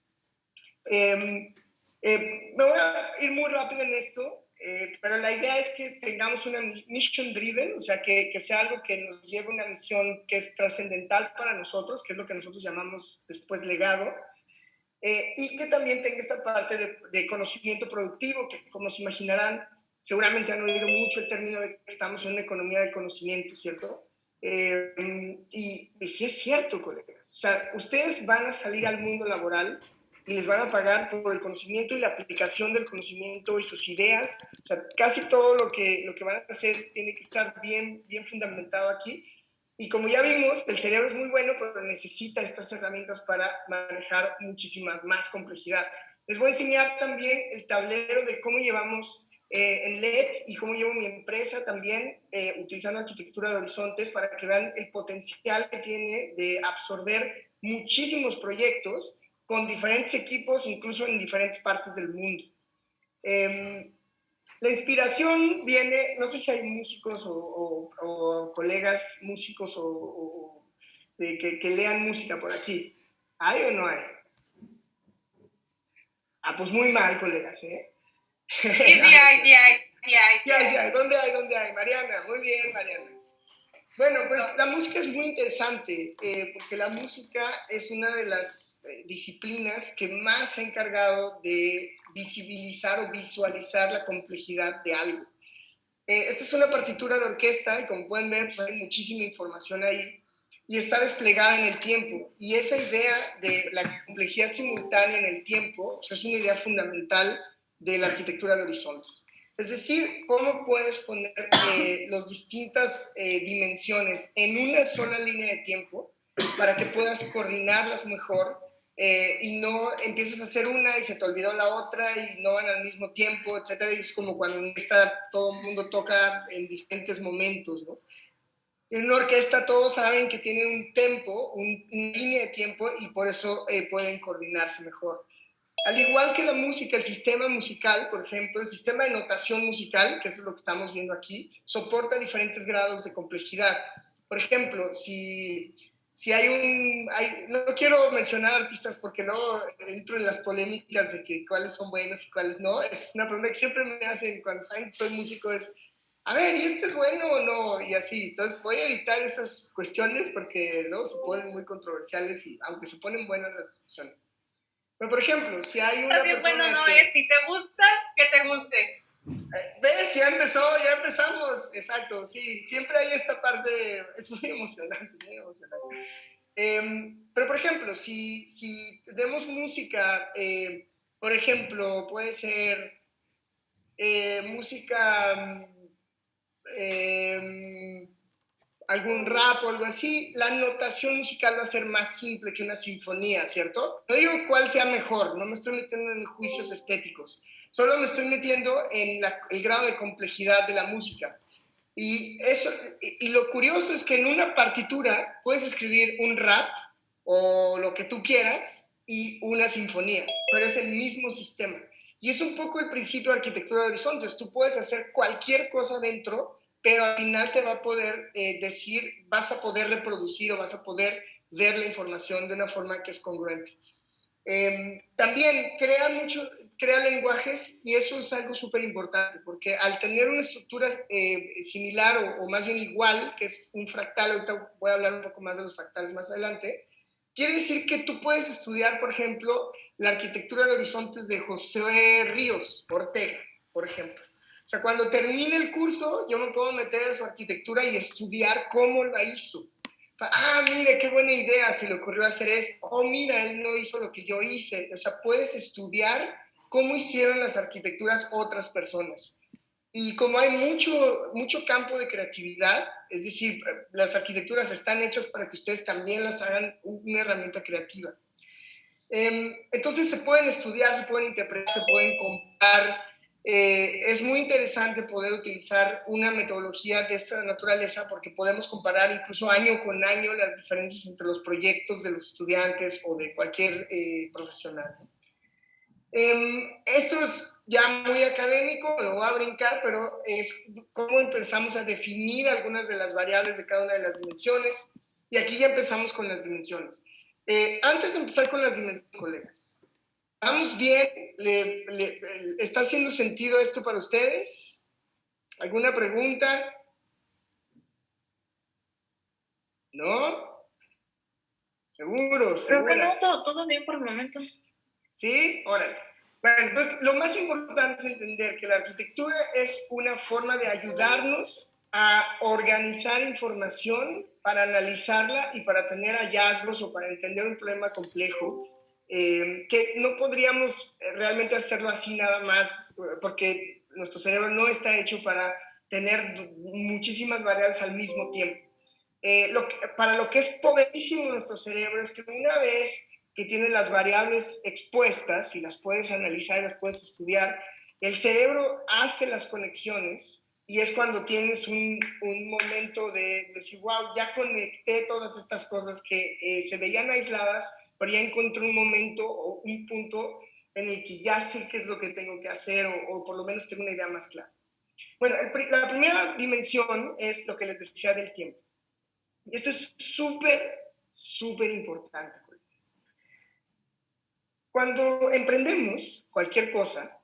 Me voy a ir muy rápido en esto, pero la idea es que tengamos una mission driven, o sea, que sea algo que nos lleve a una misión que es trascendental para nosotros, que es lo que nosotros llamamos después legado, y que también tenga esta parte de conocimiento productivo, que como se imaginarán, seguramente han oído mucho el término de que estamos en una economía de conocimiento, ¿cierto? Y sí es cierto, colegas. O sea, ustedes van a salir al mundo laboral y les van a pagar por el conocimiento y la aplicación del conocimiento y sus ideas. O sea, casi todo lo que van a hacer tiene que estar bien fundamentado aquí. Y como ya vimos, el cerebro es muy bueno, pero necesita estas herramientas para manejar muchísima más complejidad. Les voy a enseñar también el tablero de cómo llevamos en LED y cómo llevo mi empresa también utilizando arquitectura de horizontes para que vean el potencial que tiene de absorber muchísimos proyectos con diferentes equipos, incluso en diferentes partes del mundo. La inspiración viene, no sé si hay músicos o colegas músicos que lean música por aquí. ¿Hay o no hay? Pues muy mal, colegas, ¿eh? Sí, sí hay, sí hay, sí hay. Sí hay. ¿Dónde hay? Mariana, muy bien, Mariana. Bueno, pues la música es muy interesante porque la música es una de las disciplinas que más se ha encargado de visibilizar o visualizar la complejidad de algo. Esta es una partitura de orquesta y como pueden ver, pues hay muchísima información ahí y está desplegada en el tiempo. Y esa idea de la complejidad simultánea en el tiempo, pues es una idea fundamental de la arquitectura de horizontes. Es decir, cómo puedes poner las distintas dimensiones en una sola línea de tiempo para que puedas coordinarlas mejor y no empiezas a hacer una y se te olvidó la otra y no van al mismo tiempo, etcétera. Y es como cuando todo el mundo toca en diferentes momentos, ¿no? En una orquesta todos saben que tienen un tempo, una línea de tiempo y por eso pueden coordinarse mejor. Al igual que la música, el sistema musical, por ejemplo, el sistema de notación musical, que eso es lo que estamos viendo aquí, soporta diferentes grados de complejidad. Por ejemplo, si si hay no quiero mencionar artistas porque no entro en las polémicas de que cuáles son buenos y cuáles no. Es una pregunta que siempre me hacen cuando saben que soy músico, es, a ver, ¿y este es bueno o no? Y así. Entonces voy a evitar esas cuestiones porque luego se ponen muy controversiales y aunque se ponen buenas las discusiones. Pero, por ejemplo, si hay una Así persona bueno, no que... es, si te gusta, que te guste. ¿Ves? Ya empezamos. Exacto, sí. Siempre hay esta parte, es muy emocionante, muy emocionante. Pero, por ejemplo, si tenemos música, por ejemplo, puede ser música, eh, algún rap o algo así, la notación musical va a ser más simple que una sinfonía, ¿cierto? No digo cuál sea mejor, no me estoy metiendo en juicios estéticos, solo me estoy metiendo en el grado de complejidad de la música. Y lo curioso es que en una partitura puedes escribir un rap o lo que tú quieras y una sinfonía, pero es el mismo sistema. Y es un poco el principio de arquitectura de horizontes. Tú puedes hacer cualquier cosa dentro, pero al final te va a poder decir, vas a poder reproducir o vas a poder ver la información de una forma que es congruente. También crea lenguajes y eso es algo súper importante porque al tener una estructura similar o más bien igual, que es un fractal, ahorita voy a hablar un poco más de los fractales más adelante, quiere decir que tú puedes estudiar, por ejemplo, la arquitectura de horizontes de José Ríos Ortega, por ejemplo. O sea, cuando termine el curso, yo me puedo meter en su arquitectura y estudiar cómo la hizo. Ah, mire, qué buena idea, se le ocurrió hacer eso. Oh, mira, él no hizo lo que yo hice. O sea, puedes estudiar cómo hicieron las arquitecturas otras personas. Y como hay mucho campo de creatividad, es decir, las arquitecturas están hechas para que ustedes también las hagan una herramienta creativa. Entonces se pueden estudiar, se pueden interpretar, se pueden comparar. Es muy interesante poder utilizar una metodología de esta naturaleza porque podemos comparar incluso año con año las diferencias entre los proyectos de los estudiantes o de cualquier profesional. Esto es ya muy académico, lo voy a brincar, pero es cómo empezamos a definir algunas de las variables de cada una de las dimensiones. Y aquí ya empezamos con las dimensiones. Antes de empezar con las dimensiones, colegas, ¿vamos bien? ¿Está haciendo sentido esto para ustedes? ¿Alguna pregunta? ¿No? ¿Seguros? Creo que no, ¿Seguras? todo bien por el momento. ¿Sí? Órale. Bueno, entonces lo más importante es entender que la arquitectura es una forma de ayudarnos a organizar información para analizarla y para tener hallazgos o para entender un problema complejo, que no podríamos realmente hacerlo así nada más, porque nuestro cerebro no está hecho para tener muchísimas variables al mismo tiempo. Para lo que es poderísimo nuestro cerebro es que una vez que tienes las variables expuestas y las puedes analizar y las puedes estudiar, el cerebro hace las conexiones y es cuando tienes un momento de decir, wow, ya conecté todas estas cosas que se veían aisladas, pero ya encontré un momento o un punto en el que ya sé qué es lo que tengo que hacer o por lo menos tengo una idea más clara. Bueno, la primera dimensión es lo que les decía del tiempo. Y esto es súper importante. Cuando emprendemos cualquier cosa,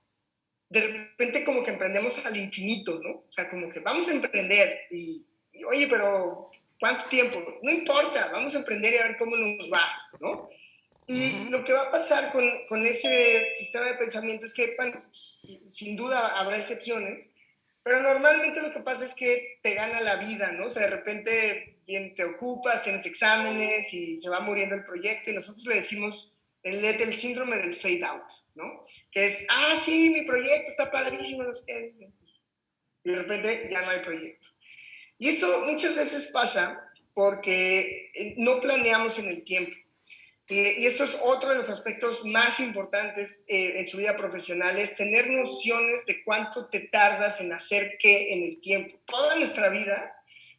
de repente como que emprendemos al infinito, ¿no? O sea, como que vamos a emprender y oye, pero ¿cuánto tiempo? No importa, vamos a emprender y a ver cómo nos va, ¿no? Y lo que va a pasar con ese sistema de pensamiento es que, bueno, sin duda habrá excepciones, pero normalmente lo que pasa es que te gana la vida, ¿no? O sea, de repente te ocupas, tienes exámenes y se va muriendo el proyecto y nosotros le decimos el síndrome del fade out, ¿no? Que es, sí, mi proyecto está padrísimo, no sé qué. Y de repente ya no hay proyecto. Y eso muchas veces pasa porque no planeamos en el tiempo. Y esto es otro de los aspectos más importantes en su vida profesional, es tener nociones de cuánto te tardas en hacer qué en el tiempo. Toda nuestra vida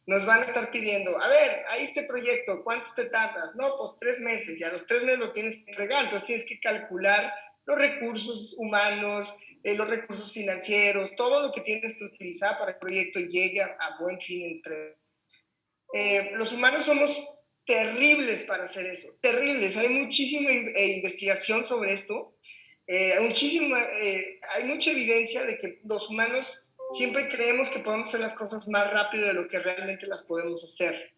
nos van a estar pidiendo, a ver, ahí este proyecto, ¿cuánto te tardas? No, pues 3 meses, y a los 3 meses lo tienes que entregar, entonces tienes que calcular los recursos humanos, los recursos financieros, todo lo que tienes que utilizar para que el proyecto llegue a buen fin entre. Los humanos somos terribles para hacer eso, terribles. Hay muchísima investigación sobre esto, hay mucha evidencia de que los humanos siempre creemos que podemos hacer las cosas más rápido de lo que realmente las podemos hacer.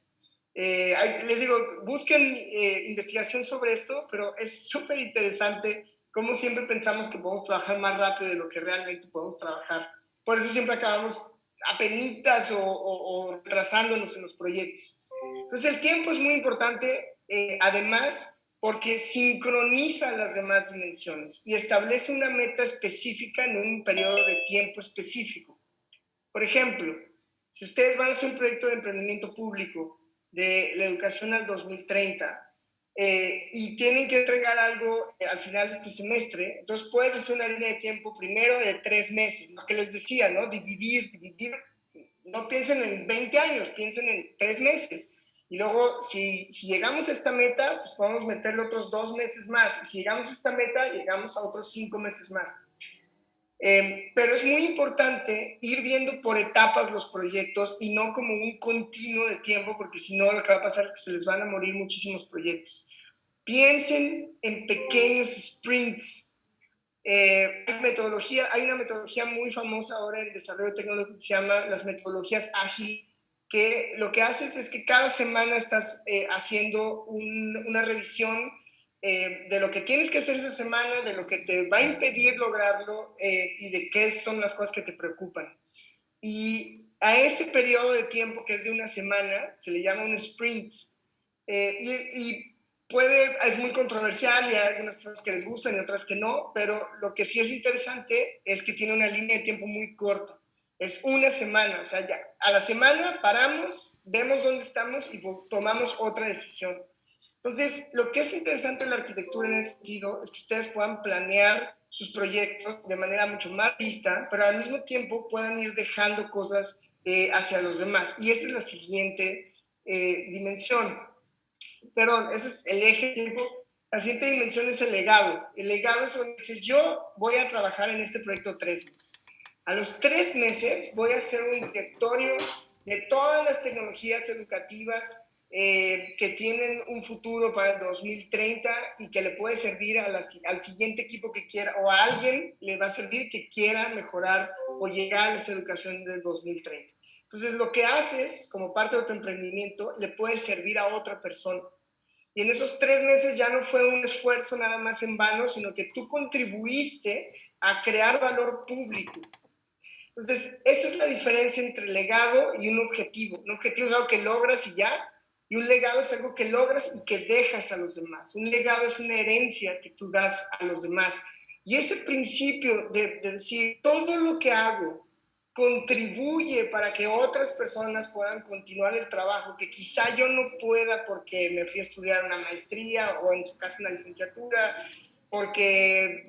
Les digo, busquen investigación sobre esto, pero es súper interesante cómo siempre pensamos que podemos trabajar más rápido de lo que realmente podemos trabajar. Por eso siempre acabamos apenitas o retrasándonos en los proyectos. Entonces el tiempo es muy importante, además, porque sincroniza las demás dimensiones y establece una meta específica en un periodo de tiempo específico. Por ejemplo, si ustedes van a hacer un proyecto de emprendimiento público de la educación al 2030 y tienen que entregar algo al final de este semestre, entonces puedes hacer una línea de tiempo primero de 3 meses, lo que les decía, ¿no? Dividir, no piensen en 20 años, piensen en 3 meses. Y luego, si llegamos a esta meta, pues podemos meterle otros 2 meses más. Y si llegamos a esta meta, llegamos a otros 5 meses más. Pero es muy importante ir viendo por etapas los proyectos y no como un continuo de tiempo, porque si no lo que va a pasar es que se les van a morir muchísimos proyectos. Piensen en pequeños sprints. Hay una metodología muy famosa ahora en desarrollo tecnológico que se llama las metodologías ágiles, que lo que haces es que cada semana estás haciendo una revisión de lo que tienes que hacer esa semana, de lo que te va a impedir lograrlo y de qué son las cosas que te preocupan. Y a ese periodo de tiempo que es de una semana se le llama un sprint. Es muy controversial y hay algunas personas que les gustan y otras que no, pero lo que sí es interesante es que tiene una línea de tiempo muy corta. Es una semana, o sea, ya a la semana paramos, vemos dónde estamos y tomamos otra decisión. Entonces, lo que es interesante en la arquitectura en ese sentido es que ustedes puedan planear sus proyectos de manera mucho más lista, pero al mismo tiempo puedan ir dejando cosas hacia los demás. Y esa es la siguiente dimensión. Perdón, ese es el eje tiempo. La siguiente dimensión es el legado. El legado es donde dice, yo voy a trabajar en este proyecto 3 meses. A los 3 meses voy a hacer un directorio de todas las tecnologías educativas que tienen un futuro para el 2030 y que le puede servir al siguiente equipo que quiera, o a alguien le va a servir que quiera mejorar o llegar a esa educación del 2030. Entonces, lo que haces como parte de tu emprendimiento le puede servir a otra persona. Y en esos 3 meses ya no fue un esfuerzo nada más en vano, sino que tú contribuiste a crear valor público. Entonces, esa es la diferencia entre legado y un objetivo. Un objetivo es algo que logras y ya, y un legado es algo que logras y que dejas a los demás. Un legado es una herencia que tú das a los demás. Y ese principio de decir, todo lo que hago contribuye para que otras personas puedan continuar el trabajo, que quizá yo no pueda porque me fui a estudiar una maestría o en su caso una licenciatura, porque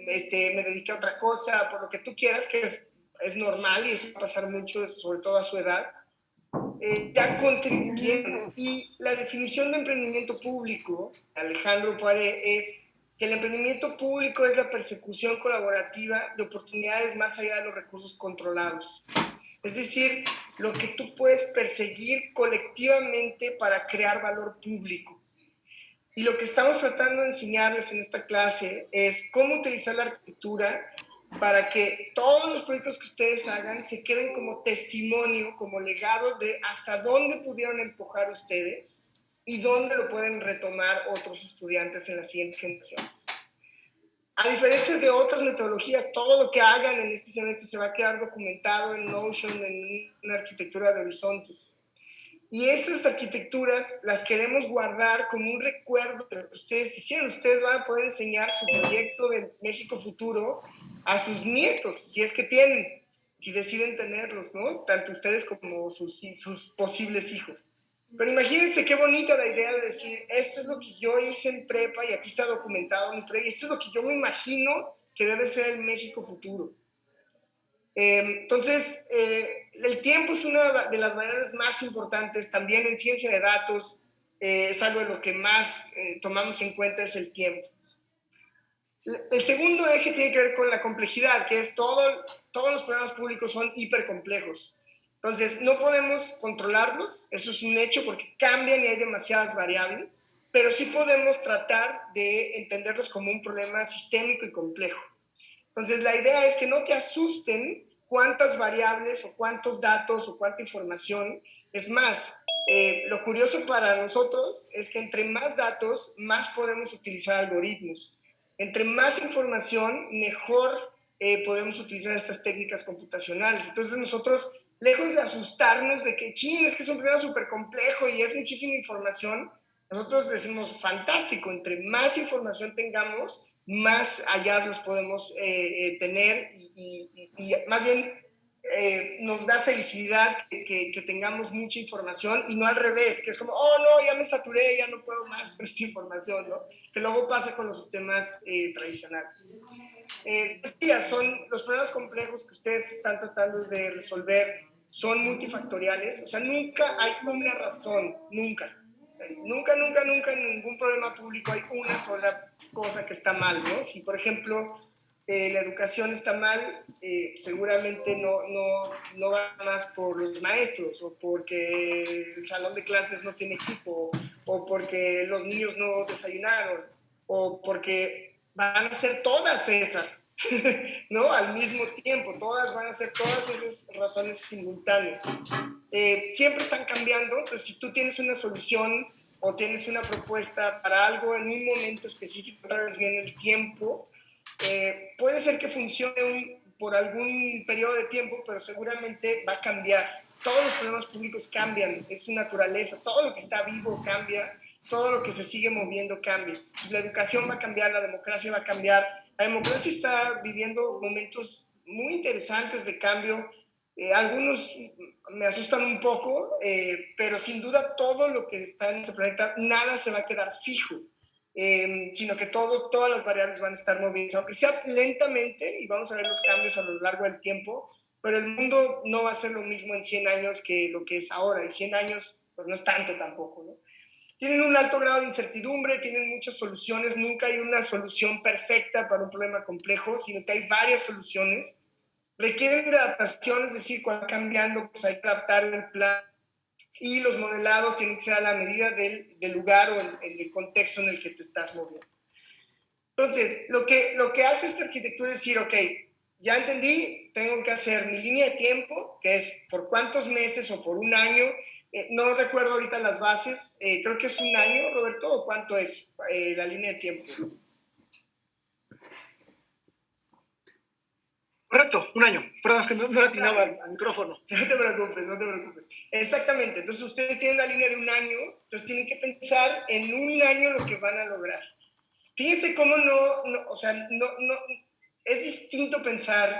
me dediqué a otra cosa, por lo que tú quieras, que es normal y eso va a pasar mucho, sobre todo a su edad, ya contribuyeron. Y la definición de emprendimiento público, Alejandro Poiré, es que el emprendimiento público es la persecución colaborativa de oportunidades más allá de los recursos controlados. Es decir, lo que tú puedes perseguir colectivamente para crear valor público. Y lo que estamos tratando de enseñarles en esta clase es cómo utilizar la arquitectura para que todos los proyectos que ustedes hagan se queden como testimonio, como legado de hasta dónde pudieron empujar ustedes y dónde lo pueden retomar otros estudiantes en las siguientes generaciones. A diferencia de otras metodologías, todo lo que hagan en este semestre se va a quedar documentado en Notion, en una arquitectura de horizontes. Y esas arquitecturas las queremos guardar como un recuerdo de lo que ustedes hicieron. Ustedes van a poder enseñar su proyecto de México Futuro a sus nietos, si es que tienen, si deciden tenerlos, ¿no? Tanto ustedes como sus posibles hijos. Pero imagínense qué bonita la idea de decir, esto es lo que yo hice en prepa y aquí está documentado mi prepa, esto es lo que yo me imagino que debe ser el México Futuro. Entonces, el tiempo es una de las variables más importantes. También en ciencia de datos es algo de lo que más tomamos en cuenta es el tiempo. El segundo eje tiene que ver con la complejidad, que es todos los programas públicos son hipercomplejos. Entonces, no podemos controlarlos, eso es un hecho porque cambian y hay demasiadas variables, pero sí podemos tratar de entenderlos como un problema sistémico y complejo. Entonces, la idea es que no te asusten cuántas variables o cuántos datos o cuánta información. Es más, lo curioso para nosotros es que entre más datos, más podemos utilizar algoritmos. Entre más información, mejor podemos utilizar estas técnicas computacionales. Entonces, nosotros, lejos de asustarnos de que, ching, es que es un problema súper complejo y es muchísima información, nosotros decimos, fantástico, entre más información tengamos, más hallazgos podemos tener y más bien nos da felicidad que tengamos mucha información y no al revés, que es como, oh no, ya me saturé, ya no puedo más con esta información, ¿no? Que luego pasa con los sistemas tradicionales. Decía, son los problemas complejos que ustedes están tratando de resolver, son multifactoriales, o sea, nunca hay una razón, nunca. Nunca en ningún problema público hay una sola cosa que está mal, ¿no? Si, por ejemplo, la educación está mal, seguramente no va más por los maestros o porque el salón de clases no tiene equipo o porque los niños no desayunaron o porque van a ser todas esas, ¿no? Al mismo tiempo, todas van a ser todas esas razones simultáneas. Siempre están cambiando, entonces si tú tienes una solución o tienes una propuesta para algo en un momento específico, otra vez viene el tiempo, puede ser que funcione por algún periodo de tiempo, pero seguramente va a cambiar. Todos los problemas públicos cambian, es su naturaleza, todo lo que está vivo cambia, todo lo que se sigue moviendo cambia. Pues la educación va a cambiar, la democracia va a cambiar. La democracia está viviendo momentos muy interesantes de cambio. Algunos me asustan un poco, pero sin duda todo lo que está en ese planeta, nada se va a quedar fijo, sino que todas las variables van a estar movidas, aunque sea lentamente, y vamos a ver los cambios a lo largo del tiempo, pero el mundo no va a ser lo mismo en 100 años que lo que es ahora, y 100 años pues no es tanto tampoco, ¿no? Tienen un alto grado de incertidumbre, tienen muchas soluciones, nunca hay una solución perfecta para un problema complejo, sino que hay varias soluciones. Requieren de adaptación, es decir, cuando va cambiando, pues hay que adaptar el plan y los modelados tienen que ser a la medida del lugar o en el contexto en el que te estás moviendo. Entonces, lo que hace esta arquitectura es decir, ok, ya entendí, tengo que hacer mi línea de tiempo, que es por cuántos meses o por un año. No recuerdo ahorita las bases, creo que es un año, Roberto, ¿o cuánto es la línea de tiempo? Correcto, un año. Perdón, es que no atinaba al micrófono. No te preocupes, no te preocupes. Exactamente, entonces ustedes tienen la línea de un año, entonces tienen que pensar en un año lo que van a lograr. Fíjense cómo o sea, es distinto pensar,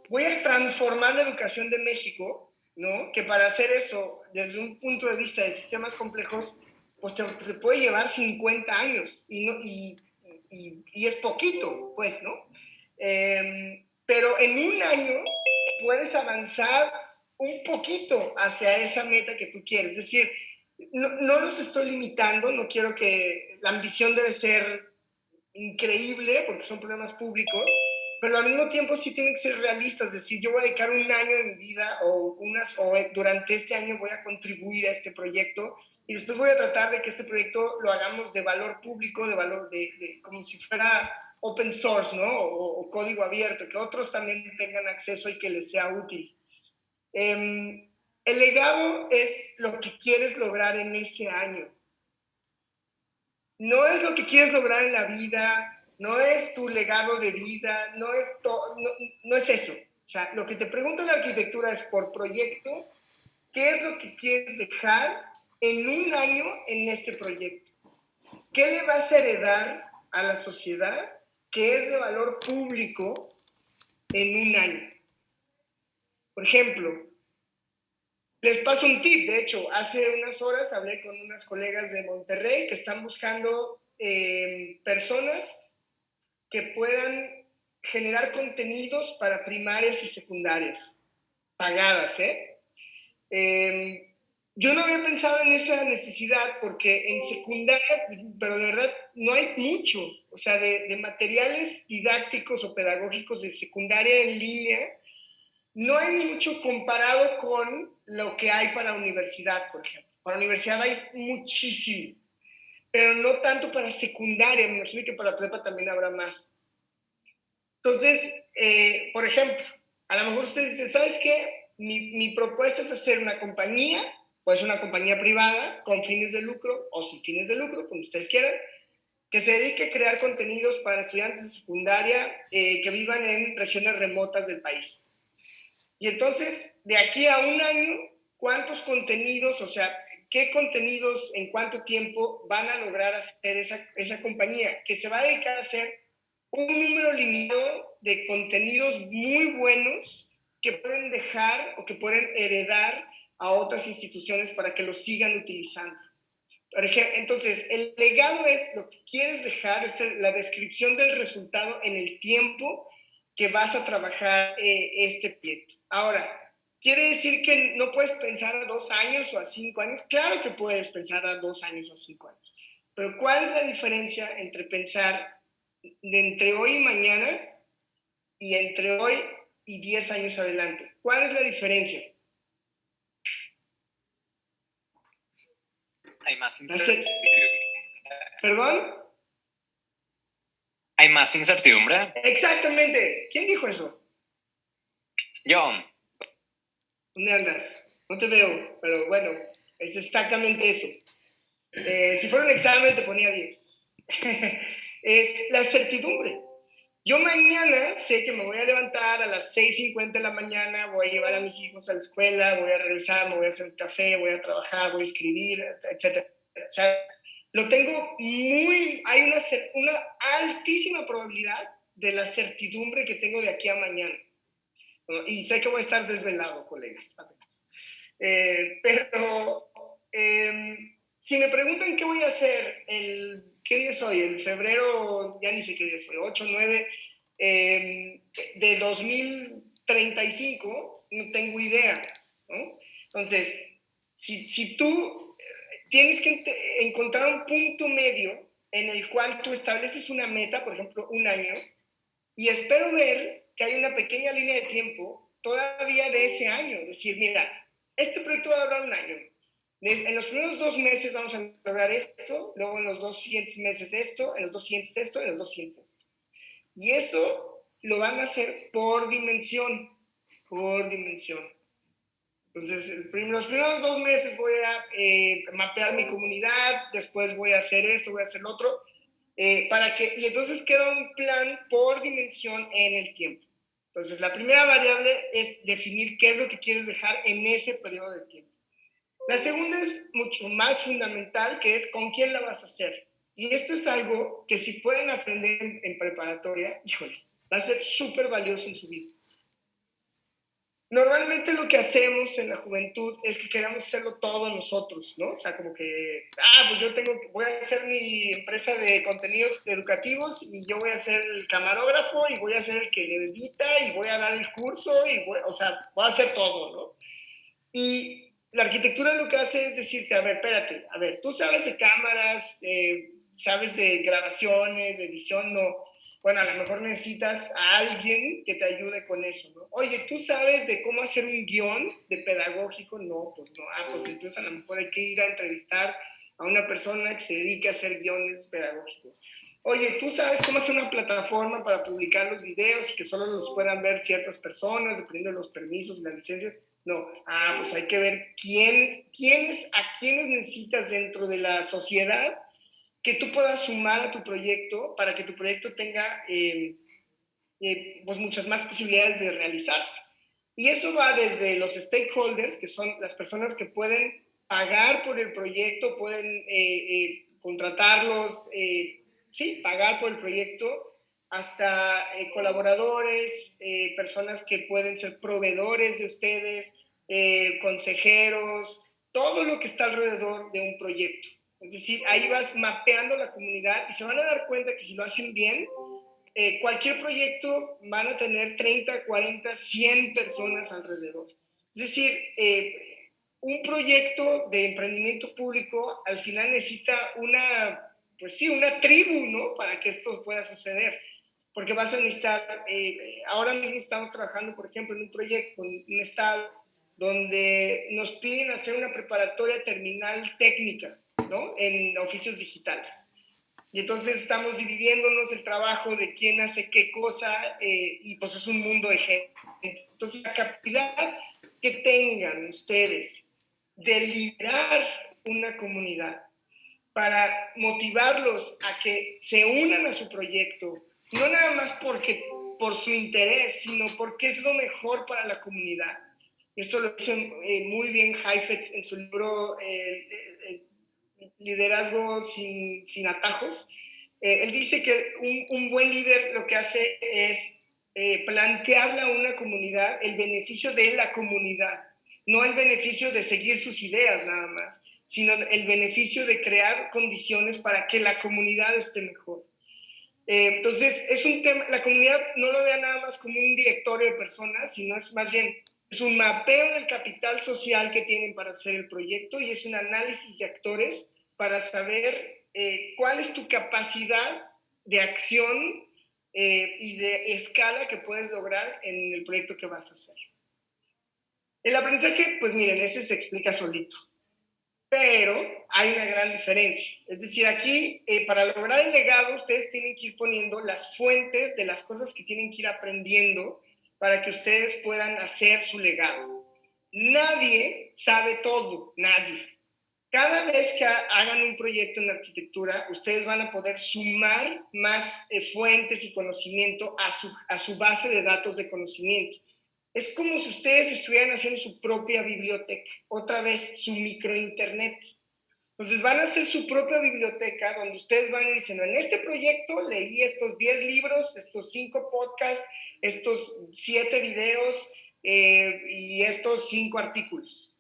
voy a transformar la educación de México, ¿no? Que para hacer eso, desde un punto de vista de sistemas complejos, pues te puede llevar 50 años y es poquito, pues, ¿no? Pero en un año puedes avanzar un poquito hacia esa meta que tú quieres. Es decir, no los estoy limitando, no quiero que la ambición debe ser increíble porque son problemas públicos, pero al mismo tiempo sí tienen que ser realistas, es decir, yo voy a dedicar un año de mi vida o durante este año voy a contribuir a este proyecto y después voy a tratar de que este proyecto lo hagamos de valor público, de valor como si fuera open source, ¿no? O código abierto, que otros también tengan acceso y que les sea útil. El legado es lo que quieres lograr en ese año. No es lo que quieres lograr en la vida, no es tu legado de vida, no es eso. O sea, lo que te pregunta la arquitectura es por proyecto, ¿qué es lo que quieres dejar en un año en este proyecto? ¿Qué le vas a heredar a la sociedad que es de valor público en un año? Por ejemplo, les paso un tip. De hecho, hace unas horas hablé con unas colegas de Monterrey que están buscando personas que puedan generar contenidos para primarias y secundarias, pagadas, ¿eh? Yo no había pensado en esa necesidad porque en secundaria, pero de verdad no hay mucho, o sea, de materiales didácticos o pedagógicos de secundaria en línea, no hay mucho comparado con lo que hay para universidad, por ejemplo. Para universidad hay muchísimo, pero no tanto para secundaria. Me imagino que para prepa también habrá más. Entonces, por ejemplo, a lo mejor usted dice, ¿sabes qué? Mi propuesta es hacer una compañía, puede ser una compañía privada con fines de lucro o sin fines de lucro, como ustedes quieran, que se dedique a crear contenidos para estudiantes de secundaria que vivan en regiones remotas del país. Y entonces, de aquí a un año, ¿cuántos contenidos, o sea, qué contenidos en cuánto tiempo van a lograr hacer esa compañía que se va a dedicar a hacer un número limitado de contenidos muy buenos que pueden dejar o que pueden heredar a otras instituciones para que los sigan utilizando? Por ejemplo, entonces, el legado es lo que quieres dejar, es la descripción del resultado en el tiempo que vas a trabajar este proyecto. Ahora, ¿quiere decir que no puedes pensar a 2 años o a 5 años? Claro que puedes pensar a 2 años o a 5 años. Pero ¿cuál es la diferencia entre pensar de entre hoy y mañana y entre hoy y 10 años adelante? ¿Cuál es la diferencia? Hay más incertidumbre. ¿Perdón? Hay más incertidumbre. Exactamente. ¿Quién dijo eso? Yo. ¿Dónde andas? No te veo, pero bueno, es exactamente eso. Si fuera un examen te ponía 10. Es la certidumbre. Yo mañana sé que me voy a levantar a las 6:50 de la mañana, voy a llevar a mis hijos a la escuela, voy a regresar, me voy a hacer un café, voy a trabajar, voy a escribir, etc. O sea, lo tengo hay una altísima probabilidad de la certidumbre que tengo de aquí a mañana. Y sé que voy a estar desvelado, colegas. Pero si me preguntan qué voy a hacer, ¿qué día es hoy? El febrero, ya ni sé qué día es hoy, 8, 9 de 2035, no tengo idea, ¿no? Entonces, si tú tienes que encontrar un punto medio en el cual tú estableces una meta, por ejemplo, un año, y espero ver que hay una pequeña línea de tiempo todavía de ese año. Decir, mira, este proyecto va a durar un año. En los primeros 2 meses vamos a lograr esto, luego en los 2 siguientes meses esto, en los 2 siguientes esto, en los 2 siguientes esto. Y eso lo van a hacer por dimensión, por dimensión. Entonces, los primeros 2 meses voy a mapear mi comunidad, después voy a hacer esto, voy a hacer lo otro, y entonces queda un plan por dimensión en el tiempo. Entonces, la primera variable es definir qué es lo que quieres dejar en ese periodo de tiempo. La segunda es mucho más fundamental, que es con quién la vas a hacer. Y esto es algo que si pueden aprender en preparatoria, híjole, va a ser súper valioso en su vida. Normalmente lo que hacemos en la juventud es que queremos hacerlo todo nosotros, ¿no? O sea, como que, pues voy a hacer mi empresa de contenidos educativos y yo voy a ser el camarógrafo y voy a ser el que edita y voy a dar el curso voy a hacer todo, ¿no? Y la arquitectura lo que hace es decirte, a ver, espérate, a ver, tú sabes de cámaras, sabes de grabaciones, de edición, no. Bueno, a lo mejor necesitas a alguien que te ayude con eso, ¿no? Oye, ¿tú sabes de cómo hacer un guión de pedagógico? No, pues no. Pues entonces a lo mejor hay que ir a entrevistar a una persona que se dedique a hacer guiones pedagógicos. Oye, ¿tú sabes cómo hacer una plataforma para publicar los videos y que solo los puedan ver ciertas personas, dependiendo de los permisos y las licencias? No, pues hay que ver a quiénes necesitas dentro de la sociedad que tú puedas sumar a tu proyecto para que tu proyecto tenga pues muchas más posibilidades de realizarse. Y eso va desde los stakeholders, que son las personas que pueden pagar por el proyecto, pueden contratarlos, sí, pagar por el proyecto, hasta colaboradores, personas que pueden ser proveedores de ustedes, consejeros, todo lo que está alrededor de un proyecto. Es decir, ahí vas mapeando la comunidad y se van a dar cuenta que si lo hacen bien, cualquier proyecto van a tener 30, 40, 100 personas alrededor. Es decir, un proyecto de emprendimiento público al final necesita una tribu, ¿no? Para que esto pueda suceder. porque vas a necesitar, ahora mismo estamos trabajando, por ejemplo, en un proyecto con un estado donde nos piden hacer una preparatoria terminal técnica, ¿no? En oficios digitales. Y entonces estamos dividiéndonos el trabajo de quién hace qué cosa, y pues es un mundo de gente. Entonces, la capacidad que tengan ustedes de liderar una comunidad para motivarlos a que se unan a su proyecto, no nada más por su interés, sino porque es lo mejor para la comunidad. Esto lo dice muy bien Heifetz en su libro Liderazgo sin atajos. Él dice que un buen líder lo que hace es plantearle a una comunidad el beneficio de la comunidad, no el beneficio de seguir sus ideas nada más, sino el beneficio de crear condiciones para que la comunidad esté mejor. Entonces, es un tema, la comunidad no lo vea nada más como un directorio de personas, sino es más bien, es un mapeo del capital social que tienen para hacer el proyecto y es un análisis de actores para saber cuál es tu capacidad de acción y de escala que puedes lograr en el proyecto que vas a hacer. El aprendizaje, pues miren, ese se explica solito. Pero hay una gran diferencia. Es decir, aquí, para lograr el legado, ustedes tienen que ir poniendo las fuentes de las cosas que tienen que ir aprendiendo para que ustedes puedan hacer su legado. Nadie sabe todo, nadie. Cada vez que hagan un proyecto en arquitectura, ustedes van a poder sumar más fuentes y conocimiento a su base de datos de conocimiento. Es como si ustedes estuvieran haciendo su propia biblioteca, otra vez su microinternet. Entonces van a hacer su propia biblioteca donde ustedes van a ir diciendo, en este proyecto leí estos 10 libros, estos 5 podcasts, estos 7 videos y estos 5 artículos.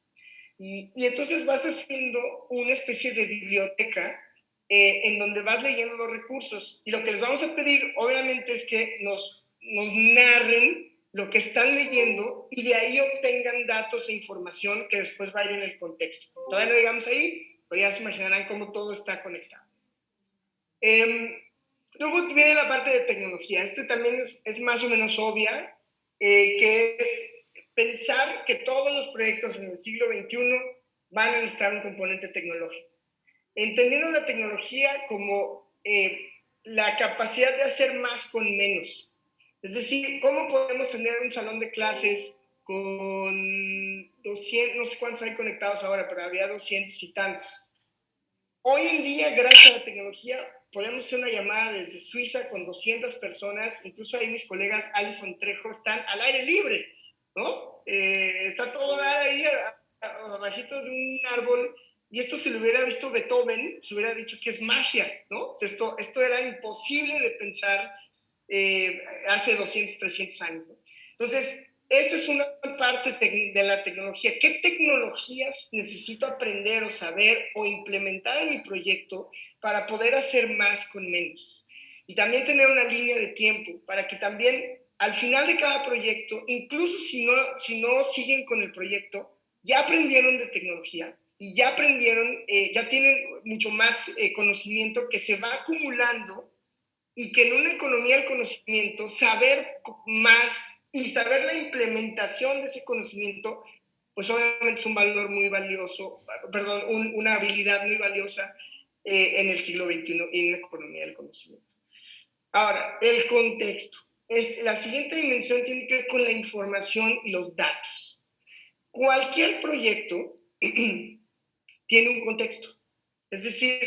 Y entonces vas haciendo una especie de biblioteca en donde vas leyendo los recursos. Y lo que les vamos a pedir, obviamente, es que nos narren lo que están leyendo y de ahí obtengan datos e información que después va a ir en el contexto. Todavía no llegamos ahí, pero ya se imaginarán cómo todo está conectado. Luego viene la parte de tecnología. Este también es más o menos obvia, que es pensar que todos los proyectos en el siglo XXI van a necesitar un componente tecnológico. Entendiendo la tecnología como la capacidad de hacer más con menos. Es decir, ¿cómo podemos tener un salón de clases con 200, no sé cuántos hay conectados ahora, pero había 200 y tantos? Hoy en día, gracias a la tecnología, podemos hacer una llamada desde Suiza con 200 personas, incluso ahí mis colegas Alison Trejo están al aire libre, ¿no? Está todo ahí abajito de un árbol, y esto si lo hubiera visto Beethoven, se hubiera dicho que es magia, ¿no? O sea, esto era imposible de pensar hace 200, 300 años, ¿no? Entonces, esa es una parte de la tecnología. ¿Qué tecnologías necesito aprender o saber o implementar en mi proyecto para poder hacer más con menos? Y también tener una línea de tiempo para que también al final de cada proyecto, incluso si no siguen con el proyecto, ya aprendieron de tecnología y ya aprendieron, ya tienen mucho más conocimiento que se va acumulando y que en una economía del conocimiento saber más y saber la implementación de ese conocimiento, pues obviamente es un valor muy valioso, perdón, una habilidad muy valiosa en el siglo XXI y en la economía del conocimiento. Ahora, el contexto. La siguiente dimensión tiene que ver con la información y los datos. Cualquier proyecto tiene un contexto. Es decir,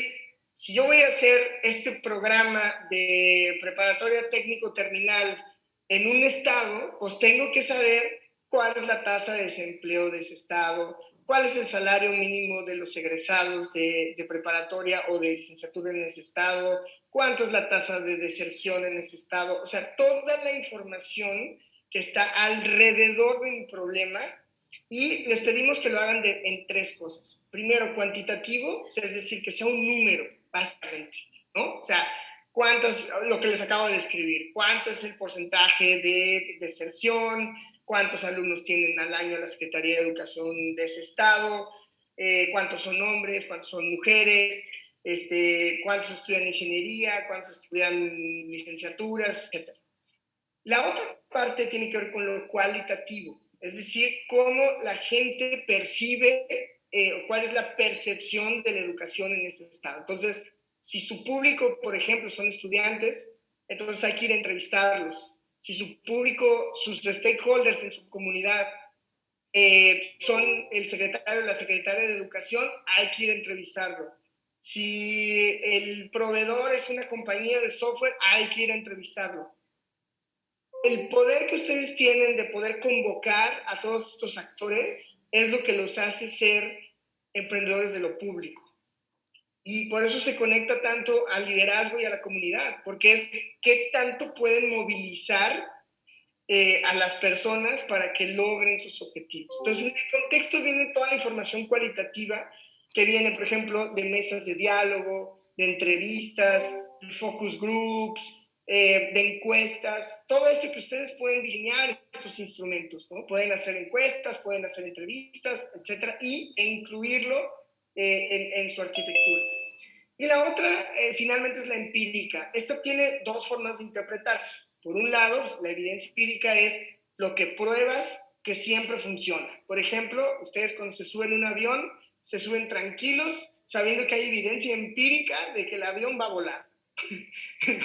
si yo voy a hacer este programa de preparatoria técnico terminal en un estado, pues tengo que saber cuál es la tasa de desempleo de ese estado, cuál es el salario mínimo de los egresados de preparatoria o de licenciatura en ese estado, cuánto es la tasa de deserción en ese estado. O sea, toda la información que está alrededor de mi problema. Y les pedimos que lo hagan en 3 cosas. Primero, cuantitativo, o sea, es decir, que sea un número, básicamente, ¿no? O sea, lo que les acabo de describir, cuánto es el porcentaje de deserción, cuántos alumnos tienen al año la Secretaría de Educación de ese estado, cuántos son hombres, cuántos son mujeres. cuántos estudian ingeniería, cuántos estudian licenciaturas, etc. La otra parte tiene que ver con lo cualitativo, es decir, cómo la gente percibe, cuál es la percepción de la educación en ese estado. Entonces, si su público, por ejemplo, son estudiantes, entonces hay que ir a entrevistarlos. Si su público, sus stakeholders en su comunidad son el secretario o la secretaria de educación, hay que ir a entrevistarlo. Si el proveedor es una compañía de software, hay que ir a entrevistarlo. El poder que ustedes tienen de poder convocar a todos estos actores es lo que los hace ser emprendedores de lo público. Y por eso se conecta tanto al liderazgo y a la comunidad, porque es qué tanto pueden movilizar a las personas para que logren sus objetivos. Entonces, en el contexto viene toda la información cualitativa que viene, por ejemplo, de mesas de diálogo, de entrevistas, de focus groups, de encuestas, todo esto que ustedes pueden diseñar estos instrumentos, ¿no? Pueden hacer encuestas, pueden hacer entrevistas, etcétera, e incluirlo en su arquitectura. Y la otra, finalmente, es la empírica. Esta tiene dos formas de interpretarse. Por un lado, pues, la evidencia empírica es lo que pruebas que siempre funciona. Por ejemplo, ustedes cuando se suben a un avión, se suben tranquilos, sabiendo que hay evidencia empírica de que el avión va a volar.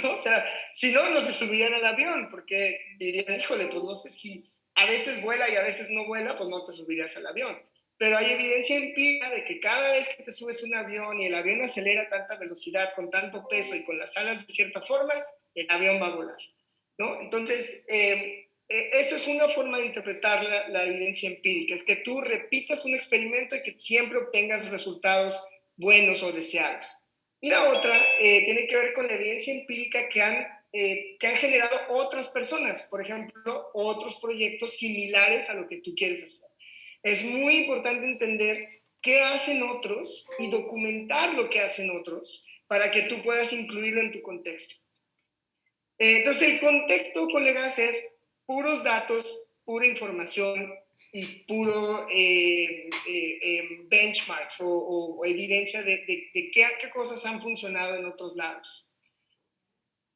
¿No? O sea, si no, no se subirían al avión, porque dirían, híjole, pues no sé si a veces vuela y a veces no vuela, pues no te subirías al avión. Pero hay evidencia empírica de que cada vez que te subes a un avión y el avión acelera a tanta velocidad, con tanto peso y con las alas de cierta forma, el avión va a volar, ¿no? Entonces, esa es una forma de interpretar la evidencia empírica, es que tú repitas un experimento y que siempre obtengas resultados buenos o deseados. Y la otra tiene que ver con la evidencia empírica que han generado otras personas, por ejemplo, otros proyectos similares a lo que tú quieres hacer. Es muy importante entender qué hacen otros y documentar lo que hacen otros para que tú puedas incluirlo en tu contexto. Entonces, el contexto, colegas, es puros datos, pura información y puro benchmarks o evidencia de qué cosas han funcionado en otros lados.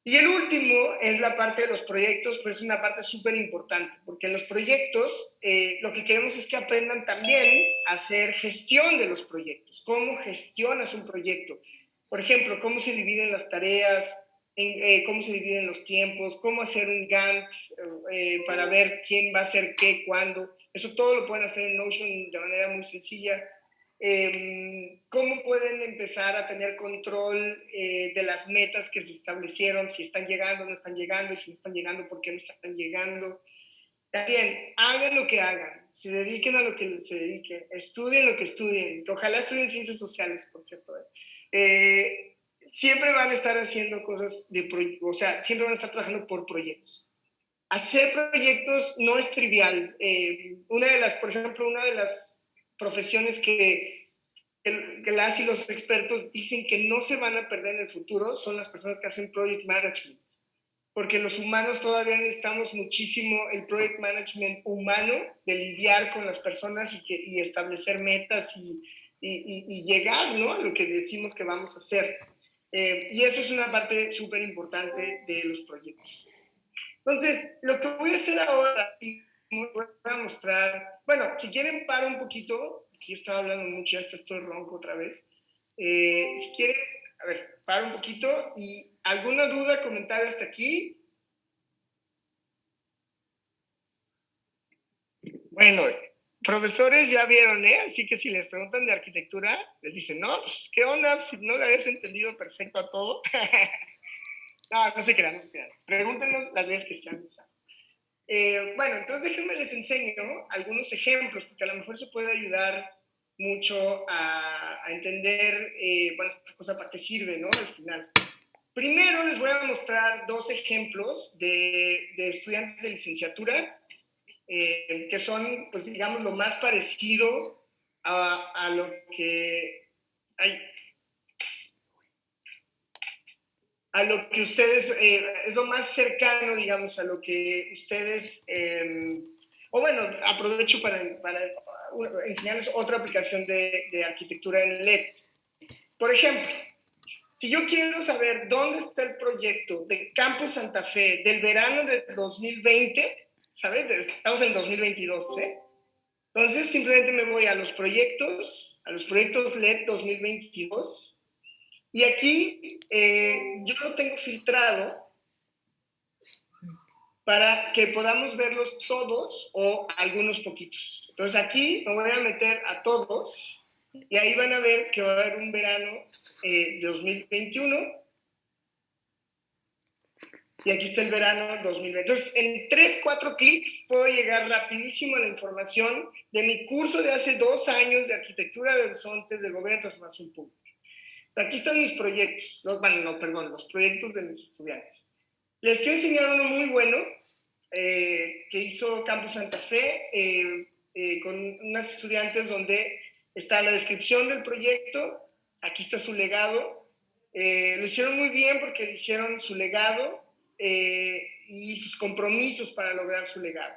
Y el último es la parte de los proyectos, pero es una parte súper importante, porque en los proyectos lo que queremos es que aprendan también a hacer gestión de los proyectos. ¿Cómo gestionas un proyecto? Por ejemplo, cómo se dividen las tareas, cómo se dividen los tiempos, cómo hacer un Gantt para ver quién va a hacer qué, cuándo. Eso todo lo pueden hacer en Notion de manera muy sencilla. Cómo pueden empezar a tener control de las metas que se establecieron, si están llegando o no están llegando, y si no están llegando, por qué no están llegando. También, hagan lo que hagan, se dediquen a lo que se dediquen, estudien lo que estudien, ojalá estudien ciencias sociales, por cierto. Siempre van a estar haciendo cosas o sea, siempre van a estar trabajando por proyectos. Hacer proyectos no es trivial. Por ejemplo, una de las profesiones que las y los expertos dicen que no se van a perder en el futuro son las personas que hacen project management, porque los humanos todavía necesitamos muchísimo el project management humano, de lidiar con las personas y establecer metas y llegar, ¿no?, a lo que decimos que vamos a hacer. Y eso es una parte súper importante de los proyectos. Entonces, lo que voy a hacer ahora, voy a mostrar, bueno, si quieren paro un poquito, aquí estaba hablando mucho, ya estoy ronco otra vez. Si quieren, a ver, paro un poquito y alguna duda, comentario hasta aquí. Bueno, profesores ya vieron, ¿eh? Así que si les preguntan de arquitectura, les dicen, no, pues, ¿qué onda? Pues, si no le habías entendido perfecto a todo. No, no se crean, no se crean. Pregúntenos las veces que sean necesarias. Bueno, entonces déjenme les enseño algunos ejemplos, porque a lo mejor eso puede ayudar mucho a entender, bueno, esta cosa para qué sirve, ¿no? Al final. Primero les voy a mostrar dos ejemplos de estudiantes de licenciatura, que son, pues digamos, lo más parecido a lo que... a lo que ustedes, es lo más cercano, digamos, a lo que ustedes, o bueno, aprovecho para enseñarles otra aplicación de arquitectura en LED. Por ejemplo, si yo quiero saber dónde está el proyecto de Campus Santa Fe del verano de 2020, ¿sabes? Estamos en 2022, ¿eh? Entonces simplemente me voy a los proyectos LED 2022, y aquí yo lo tengo filtrado para que podamos verlos todos o algunos poquitos. Entonces aquí me voy a meter a todos y ahí van a ver que va a haber un verano de 2021 y aquí está el verano 2020. Entonces en 3, 4 clics puedo llegar rapidísimo a la información de mi curso de hace 2 años de Arquitectura de Horizontes del Gobierno de Transformación Pública. O sea, aquí están mis proyectos, los proyectos de mis estudiantes. Les quiero enseñar uno muy bueno que hizo Campus Santa Fe con unas estudiantes, donde está la descripción del proyecto, aquí está su legado. Lo hicieron muy bien porque le hicieron su legado y sus compromisos para lograr su legado.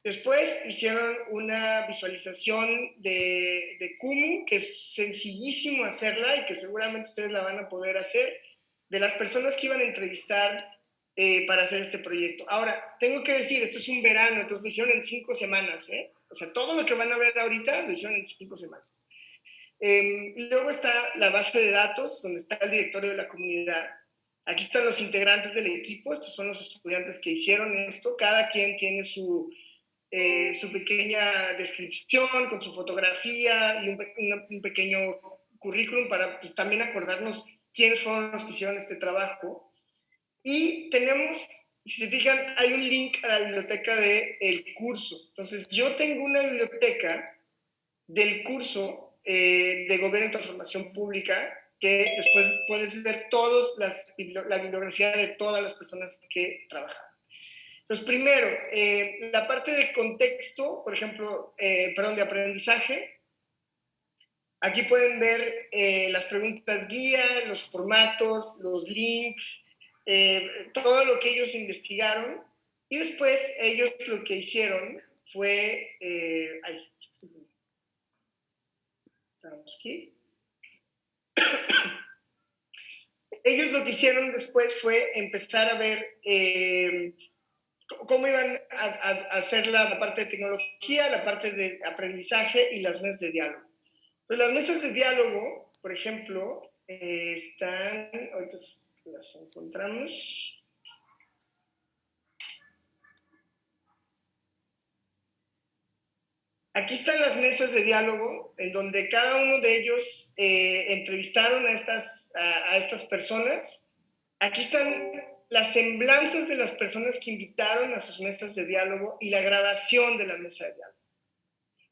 Después hicieron una visualización de Kumu, que es sencillísimo hacerla y que seguramente ustedes la van a poder hacer, de las personas que iban a entrevistar para hacer este proyecto. Ahora, tengo que decir, esto es un verano, entonces lo hicieron en 5 semanas, ¿eh? O sea, todo lo que van a ver ahorita lo hicieron en 5 semanas. Luego está la base de datos, donde está el directorio de la comunidad. Aquí están los integrantes del equipo, estos son los estudiantes que hicieron esto. Cada quien tiene su pequeña descripción con su fotografía y un pequeño currículum para pues, también acordarnos quiénes fueron los que hicieron este trabajo. Y tenemos, si se fijan, hay un link a la biblioteca del curso. Entonces, yo tengo una biblioteca del curso de Gobierno y Transformación Pública, que después puedes ver la bibliografía de todas las personas que trabajan. Entonces, primero, la parte de contexto, por ejemplo, de aprendizaje. Aquí pueden ver las preguntas guía, los formatos, los links, todo lo que ellos investigaron. Y después ellos lo que hicieron fue... estamos aquí. Ellos lo que hicieron después fue empezar a ver cómo iban a hacer la parte de tecnología, la parte de aprendizaje y las mesas de diálogo. Pues las mesas de diálogo, por ejemplo, están, ahorita las encontramos. Aquí están las mesas de diálogo, en donde cada uno de ellos entrevistaron a estas personas. Aquí están las semblanzas de las personas que invitaron a sus mesas de diálogo y la grabación de la mesa de diálogo.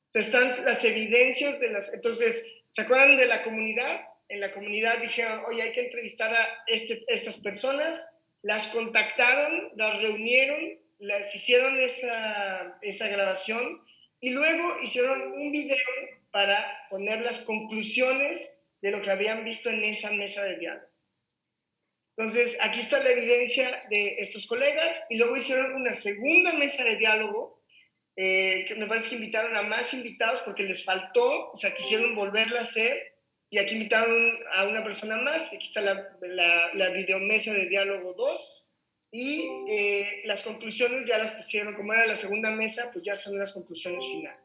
O sea, están las evidencias de las... Entonces, ¿se acuerdan de la comunidad? En la comunidad dijeron, oye, hay que entrevistar a estas personas. Las contactaron, las reunieron, las hicieron esa grabación y luego hicieron un video para poner las conclusiones de lo que habían visto en esa mesa de diálogo. Entonces, aquí está la evidencia de estos colegas y luego hicieron una segunda mesa de diálogo que me parece que invitaron a más invitados porque les faltó, o sea, quisieron volverla a hacer y aquí invitaron a una persona más. Aquí está la videomesa de diálogo 2 y las conclusiones ya las pusieron, como era la segunda mesa, pues ya son las conclusiones finales.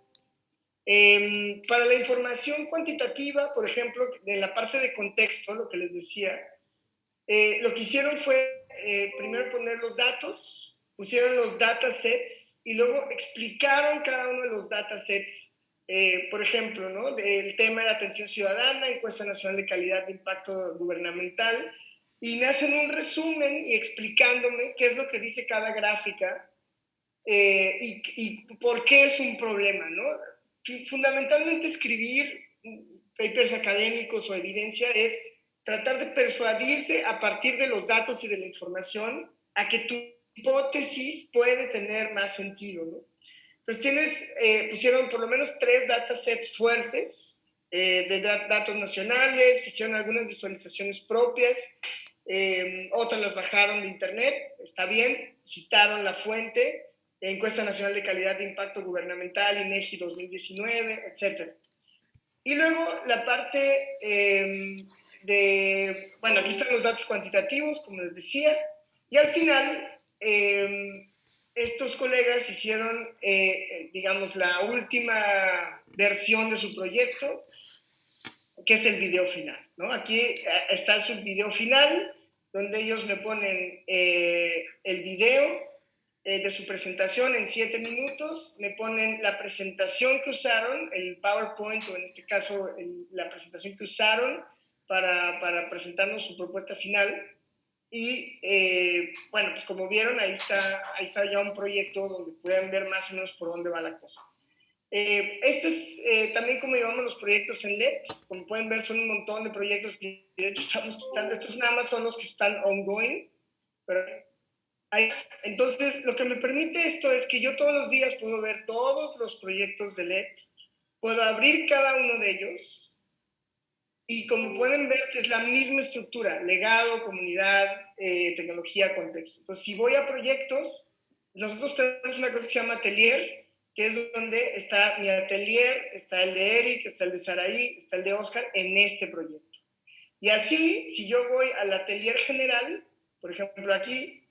Para la información cuantitativa, por ejemplo, en la parte de contexto, lo que les decía, lo que hicieron fue primero poner los datos, pusieron los datasets y luego explicaron cada uno de los datasets. Por ejemplo, ¿no? El tema era atención ciudadana, encuesta nacional de calidad de impacto gubernamental, y me hacen un resumen y explicándome qué es lo que dice cada gráfica y por qué es un problema, ¿no? Fundamentalmente escribir papers académicos o evidencia es tratar de persuadirse a partir de los datos y de la información a que tu hipótesis puede tener más sentido, ¿no? Entonces pusieron por lo menos 3 datasets fuertes de datos nacionales, hicieron algunas visualizaciones propias, otras las bajaron de internet, está bien, citaron la fuente, Encuesta Nacional de Calidad de Impacto Gubernamental, INEGI 2019, etc. Y luego la parte bueno, aquí están los datos cuantitativos, como les decía, y al final estos colegas hicieron, digamos, la última versión de su proyecto, que es el video final, ¿no? Aquí está el subvideo final, donde ellos me ponen el video de su presentación en 7 minutos, me ponen la presentación que usaron, el PowerPoint, o en este caso la presentación que usaron para presentarnos su propuesta final. Y bueno, pues como vieron, ahí está ya un proyecto donde pueden ver más o menos por dónde va la cosa. Este es también como llevamos los proyectos en LED. Como pueden ver, son un montón de proyectos y de hecho estamos quitando, estos nada más son los que están ongoing, pero entonces lo que me permite esto es que yo todos los días puedo ver todos los proyectos de LED, puedo abrir cada uno de ellos y como pueden ver que es la misma estructura: legado, comunidad, tecnología, contexto. Entonces si voy a proyectos, nosotros tenemos una cosa que se llama atelier, que es donde está mi atelier, está el de Eric, está el de Saraí, está el de Oscar en este proyecto. Y así, si yo voy al atelier general, por ejemplo aquí,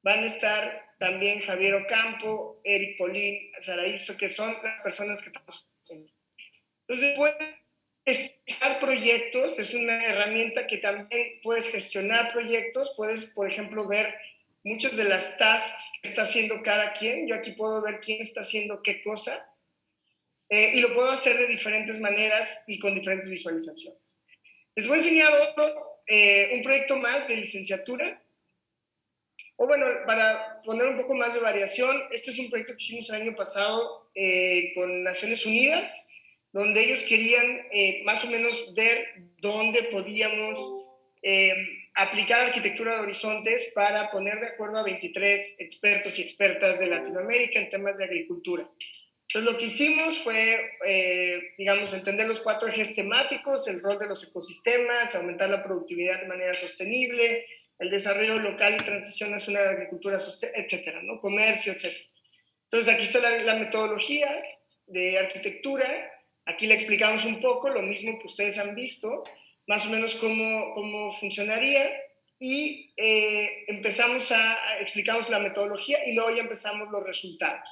van a estar también Javier Ocampo, Eric Polín, Saraíso, que son las personas que estamos en. Entonces, puedes gestionar proyectos, es una herramienta que también puedes gestionar proyectos, puedes, por ejemplo, ver muchas de las tasks que está haciendo cada quien. Yo aquí puedo ver quién está haciendo qué cosa y lo puedo hacer de diferentes maneras y con diferentes visualizaciones. Les voy a enseñar otro, un proyecto más de licenciatura. O bueno, para poner un poco más de variación, este es un proyecto que hicimos el año pasado con Naciones Unidas, donde ellos querían más o menos ver dónde podíamos aplicar arquitectura de horizontes para poner de acuerdo a 23 expertos y expertas de Latinoamérica en temas de agricultura. Entonces lo que hicimos fue, digamos, entender los 4 ejes temáticos: el rol de los ecosistemas, aumentar la productividad de manera sostenible, el desarrollo local y transición nacional de la agricultura, etcétera, ¿no? Comercio, etcétera. Entonces aquí está la metodología de arquitectura. Aquí le explicamos un poco lo mismo que ustedes han visto, más o menos cómo funcionaría, y explicamos la metodología y luego ya empezamos los resultados.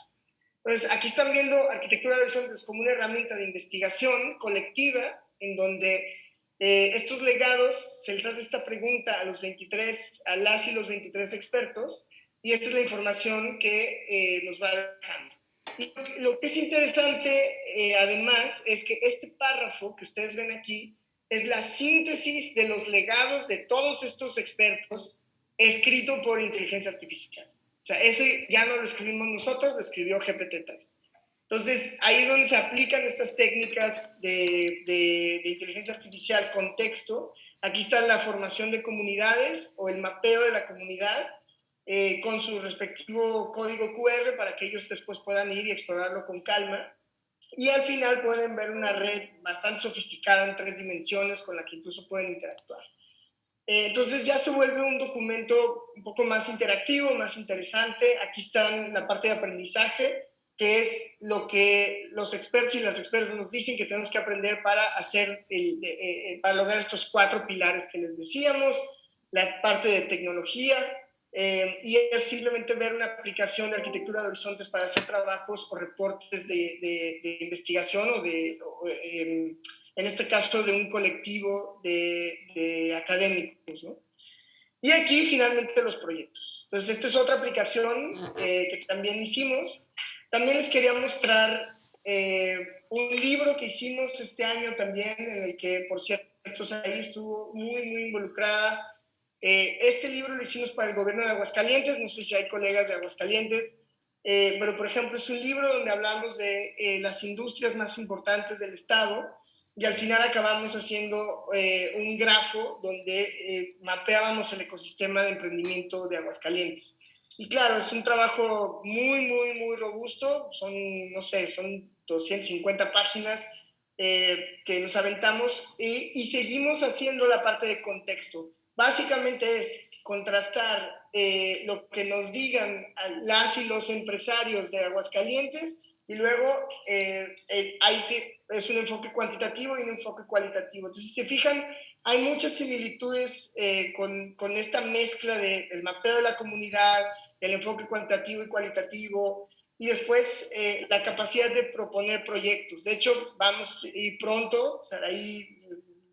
Entonces aquí están viendo arquitectura de horizontes como una herramienta de investigación colectiva en donde estos legados se les hace esta pregunta a las y los 23 expertos, y esta es la información que nos va dejando. Y lo que es interesante, además, es que este párrafo que ustedes ven aquí es la síntesis de los legados de todos estos expertos escrito por inteligencia artificial. O sea, eso ya no lo escribimos nosotros, lo escribió GPT-3. Entonces, ahí es donde se aplican estas técnicas de inteligencia artificial con texto. Aquí está la formación de comunidades o el mapeo de la comunidad con su respectivo código QR para que ellos después puedan ir y explorarlo con calma. Y al final pueden ver una red bastante sofisticada en 3 dimensiones con la que incluso pueden interactuar. Entonces ya se vuelve un documento un poco más interactivo, más interesante. Aquí está la parte de aprendizaje, que es lo que los expertos y las expertas nos dicen que tenemos que aprender para para lograr estos 4 pilares que les decíamos. La parte de tecnología, y es simplemente ver una aplicación de arquitectura de horizontes para hacer trabajos o reportes de investigación en este caso de un colectivo de académicos, ¿no? Y aquí finalmente los proyectos. Entonces esta es otra aplicación que también hicimos. También les quería mostrar un libro que hicimos este año también, en el que, por cierto, ahí estuvo muy involucrada. Este libro lo hicimos para el gobierno de Aguascalientes, no sé si hay colegas de Aguascalientes, pero por ejemplo es un libro donde hablamos de las industrias más importantes del estado, y al final acabamos haciendo un grafo donde mapeábamos el ecosistema de emprendimiento de Aguascalientes. Y claro, es un trabajo muy robusto, no sé, son 250 páginas que nos aventamos y seguimos haciendo la parte de contexto. Básicamente es contrastar lo que nos digan las y los empresarios de Aguascalientes Y luego es un enfoque cuantitativo y un enfoque cualitativo. Entonces, si se fijan, hay muchas similitudes con esta mezcla del mapeo de la comunidad, el enfoque cuantitativo y cualitativo, y después la capacidad de proponer proyectos. De hecho, vamos a ir pronto, o sea, ahí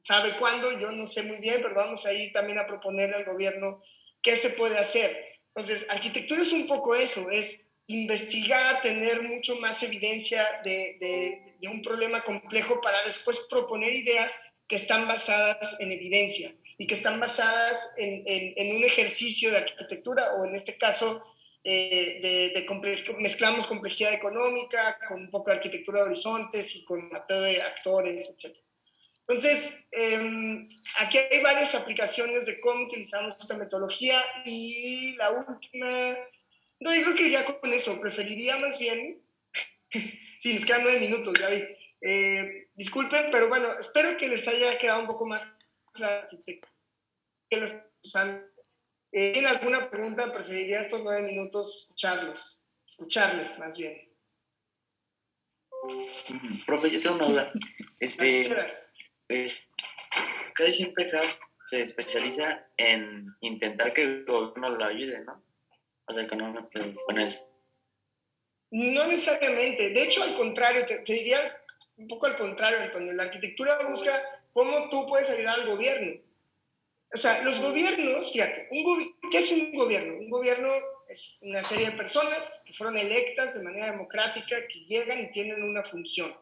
sabe cuándo, yo no sé muy bien, pero vamos a ir también a proponerle al gobierno qué se puede hacer. Entonces, arquitectura es un poco eso, es investigar, tener mucho más evidencia de un problema complejo para después proponer ideas que están basadas en evidencia y que están basadas en un ejercicio de arquitectura, o en este caso mezclamos complejidad económica con un poco de arquitectura de horizontes y con mapeo de actores, etc. Entonces, aquí hay varias aplicaciones de cómo utilizamos esta metodología, y la última, no, yo creo que ya con eso, preferiría más bien, sí, nos quedan 9 minutos, ya vi. Disculpen, pero bueno, espero que les haya quedado un poco más claro que los usan. ¿Tienen alguna pregunta? Preferiría estos 9 minutos escucharles más bien. Profe, yo tengo una duda. Casi siempre CAP se especializa en intentar que el gobierno lo ayude, ¿no? O sea, que no con eso. No necesariamente. De hecho, al contrario, te diría un poco al contrario, Antonio. La arquitectura busca cómo tú puedes ayudar al gobierno. O sea, los gobiernos, fíjate, ¿qué es un gobierno? Un gobierno es una serie de personas que fueron electas de manera democrática, que llegan y tienen una función.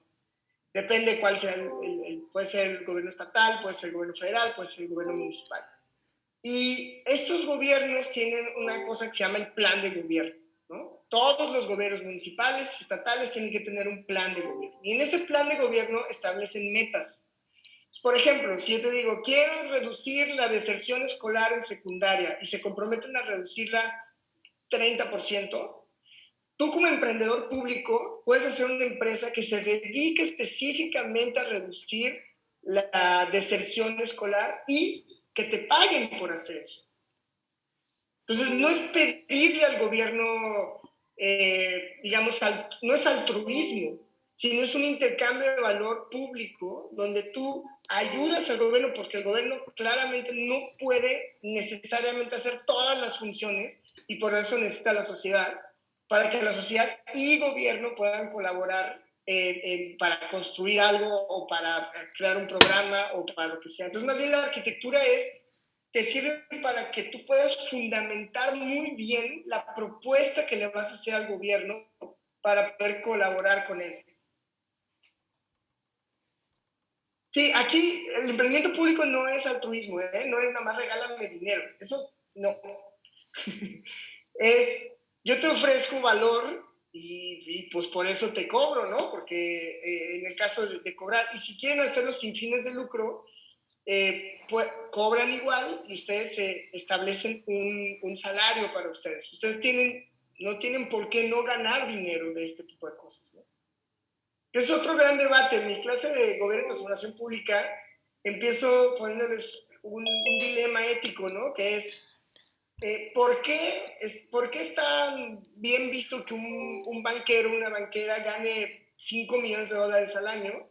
Depende cuál sea puede ser el gobierno estatal, puede ser el gobierno federal, puede ser el gobierno municipal. Y estos gobiernos tienen una cosa que se llama el plan de gobierno, ¿no? Todos los gobiernos municipales y estatales tienen que tener un plan de gobierno. Y en ese plan de gobierno establecen metas. Por ejemplo, si yo te digo, quiero reducir la deserción escolar en secundaria, y se comprometen a reducirla 30%, tú como emprendedor público puedes hacer una empresa que se dedique específicamente a reducir la deserción escolar y que te paguen por hacer eso. Entonces, no es pedirle al gobierno, digamos, no es altruismo, sino es un intercambio de valor público donde tú ayudas al gobierno, porque el gobierno claramente no puede necesariamente hacer todas las funciones, y por eso necesita la sociedad, para que la sociedad y gobierno puedan colaborar para construir algo, o para crear un programa, o para lo que sea. Entonces, más bien la arquitectura te sirve para que tú puedas fundamentar muy bien la propuesta que le vas a hacer al gobierno para poder colaborar con él. Sí, aquí el emprendimiento público no es altruismo, ¿eh? No es nada más regálame dinero, eso no. Es, yo te ofrezco valor y pues por eso te cobro, ¿no? Porque en el caso de cobrar, y si quieren hacerlo sin fines de lucro, pues, cobran igual, y ustedes establecen un salario para ustedes. Ustedes no tienen por qué no ganar dinero de este tipo de cosas, ¿no? Es otro gran debate. En mi clase de gobierno y transformación pública empiezo poniéndoles un dilema ético, ¿no? Que es, ¿por qué está bien visto que un banquero, una banquera gane $5 millones al año?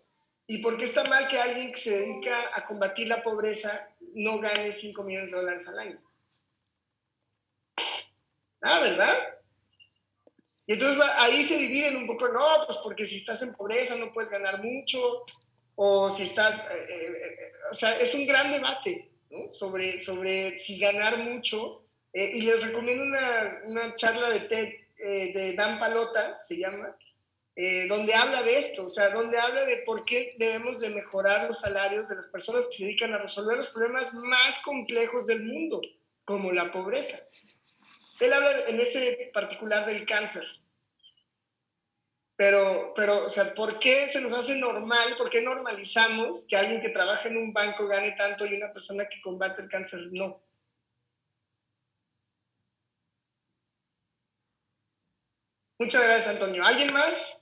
¿Y por qué está mal que alguien que se dedica a combatir la pobreza no gane $5 millones al año? Ah, ¿verdad? Y entonces ahí se dividen un poco, no, pues porque si estás en pobreza no puedes ganar mucho, o si estás, o sea, es un gran debate, ¿no? sobre si ganar mucho, y les recomiendo una charla de TED, de Dan Palota, se llama, donde habla de esto, o sea, donde habla de por qué debemos de mejorar los salarios de las personas que se dedican a resolver los problemas más complejos del mundo, como la pobreza. Él habla en ese particular del cáncer. Pero, o sea, ¿por qué se nos hace normal? ¿Por qué normalizamos que alguien que trabaja en un banco gane tanto y una persona que combate el cáncer no? Muchas gracias, Antonio. ¿Alguien más?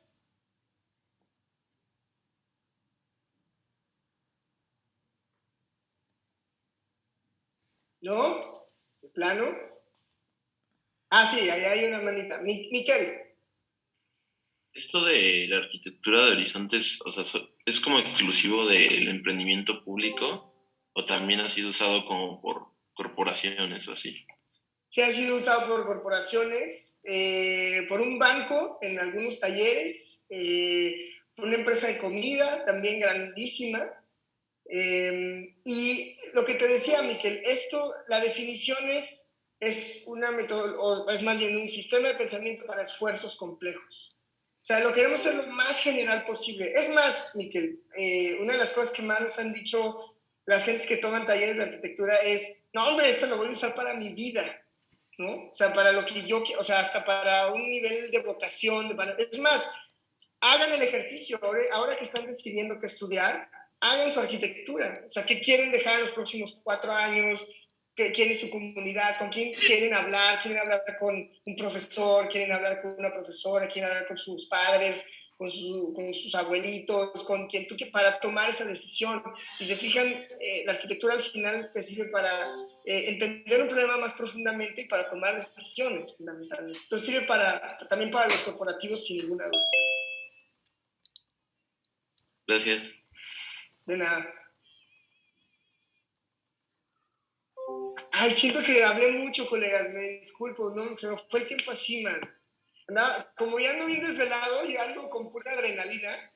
¿No? ¿De plano? Ah, sí, ahí hay una manita. Miquel. Esto de la arquitectura de horizontes, o sea, ¿es como exclusivo del emprendimiento público o también ha sido usado como por corporaciones o así? Sí ha sido usado por corporaciones, por un banco en algunos talleres, por una empresa de comida también grandísima. Y lo que te decía, Miquel, esto, la definición es una metodología, o es más bien un sistema de pensamiento para esfuerzos complejos. O sea, lo queremos hacer lo más general posible. Es más, Miquel, una de las cosas que más nos han dicho las gentes que toman talleres de arquitectura es, no, hombre, esto lo voy a usar para mi vida, ¿no? O sea, para lo que yo quiero, o sea, hasta para un nivel de vocación. Es más, hagan el ejercicio, ahora que están decidiendo qué estudiar, hagan su arquitectura, o sea, qué quieren dejar en los próximos 4 años, quién es su comunidad, con quién quieren hablar con un profesor, quieren hablar con una profesora, quieren hablar con sus padres, con sus abuelitos, con quien tú, para tomar esa decisión. Si se fijan, la arquitectura al final te sirve para entender un problema más profundamente y para tomar decisiones fundamentalmente. Entonces sirve también para los corporativos sin ninguna duda. Gracias. De nada. Ay, siento que hablé mucho, colegas, me disculpo, no, se me fue el tiempo así, man. Como ya ando bien desvelado y ando con pura adrenalina.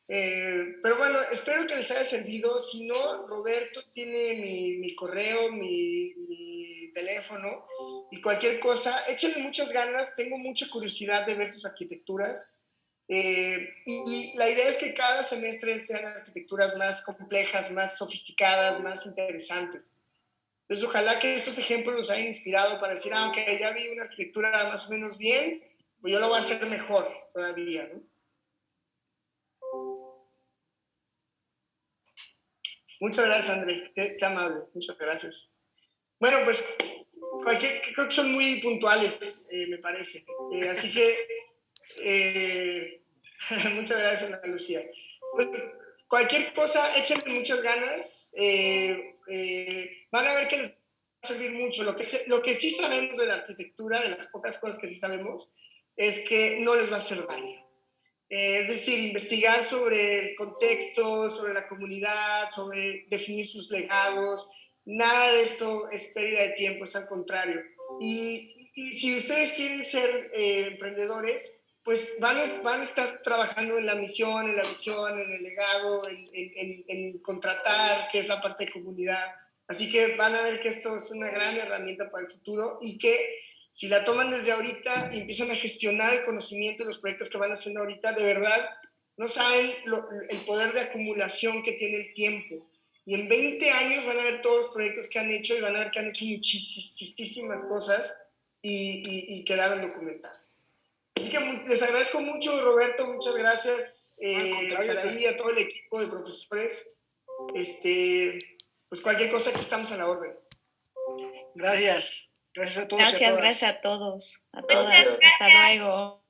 Pero bueno, espero que les haya servido. Si no, Roberto tiene mi correo, mi teléfono y cualquier cosa. Échenle muchas ganas, tengo mucha curiosidad de ver sus arquitecturas. Y la idea es que cada semestre sean arquitecturas más complejas, más sofisticadas, más interesantes. Entonces, ojalá que estos ejemplos los hayan inspirado para decir, ok, ya vi una arquitectura más o menos bien, pues yo lo voy a hacer mejor todavía, ¿no? Muchas gracias, Andrés, qué amable, muchas gracias. Bueno, pues creo que son muy puntuales, me parece. Así que muchas gracias, Ana Lucía. Pues, cualquier cosa, échenle muchas ganas. Van a ver que les va a servir mucho. Lo que sí sabemos de la arquitectura, de las pocas cosas que sí sabemos, es que no les va a hacer daño. Es decir, investigar sobre el contexto, sobre la comunidad, sobre definir sus legados. Nada de esto es pérdida de tiempo, es al contrario. Y si ustedes quieren ser emprendedores, pues van a estar trabajando en la misión, en la visión, en el legado, en contratar, que es la parte de comunidad. Así que van a ver que esto es una gran herramienta para el futuro y que si la toman desde ahorita y empiezan a gestionar el conocimiento de los proyectos que van haciendo ahorita, de verdad, no saben el poder de acumulación que tiene el tiempo. Y en 20 años van a ver todos los proyectos que han hecho y van a ver que han hecho muchísimas cosas y quedaron documentadas. Así que les agradezco mucho, Roberto, muchas gracias. Saraí, a todo el equipo de profesores. Pues cualquier cosa, aquí estamos a la orden. Gracias. Gracias a todos. Gracias, y a todas. gracias a todos, a Gracias. todas. Hasta luego.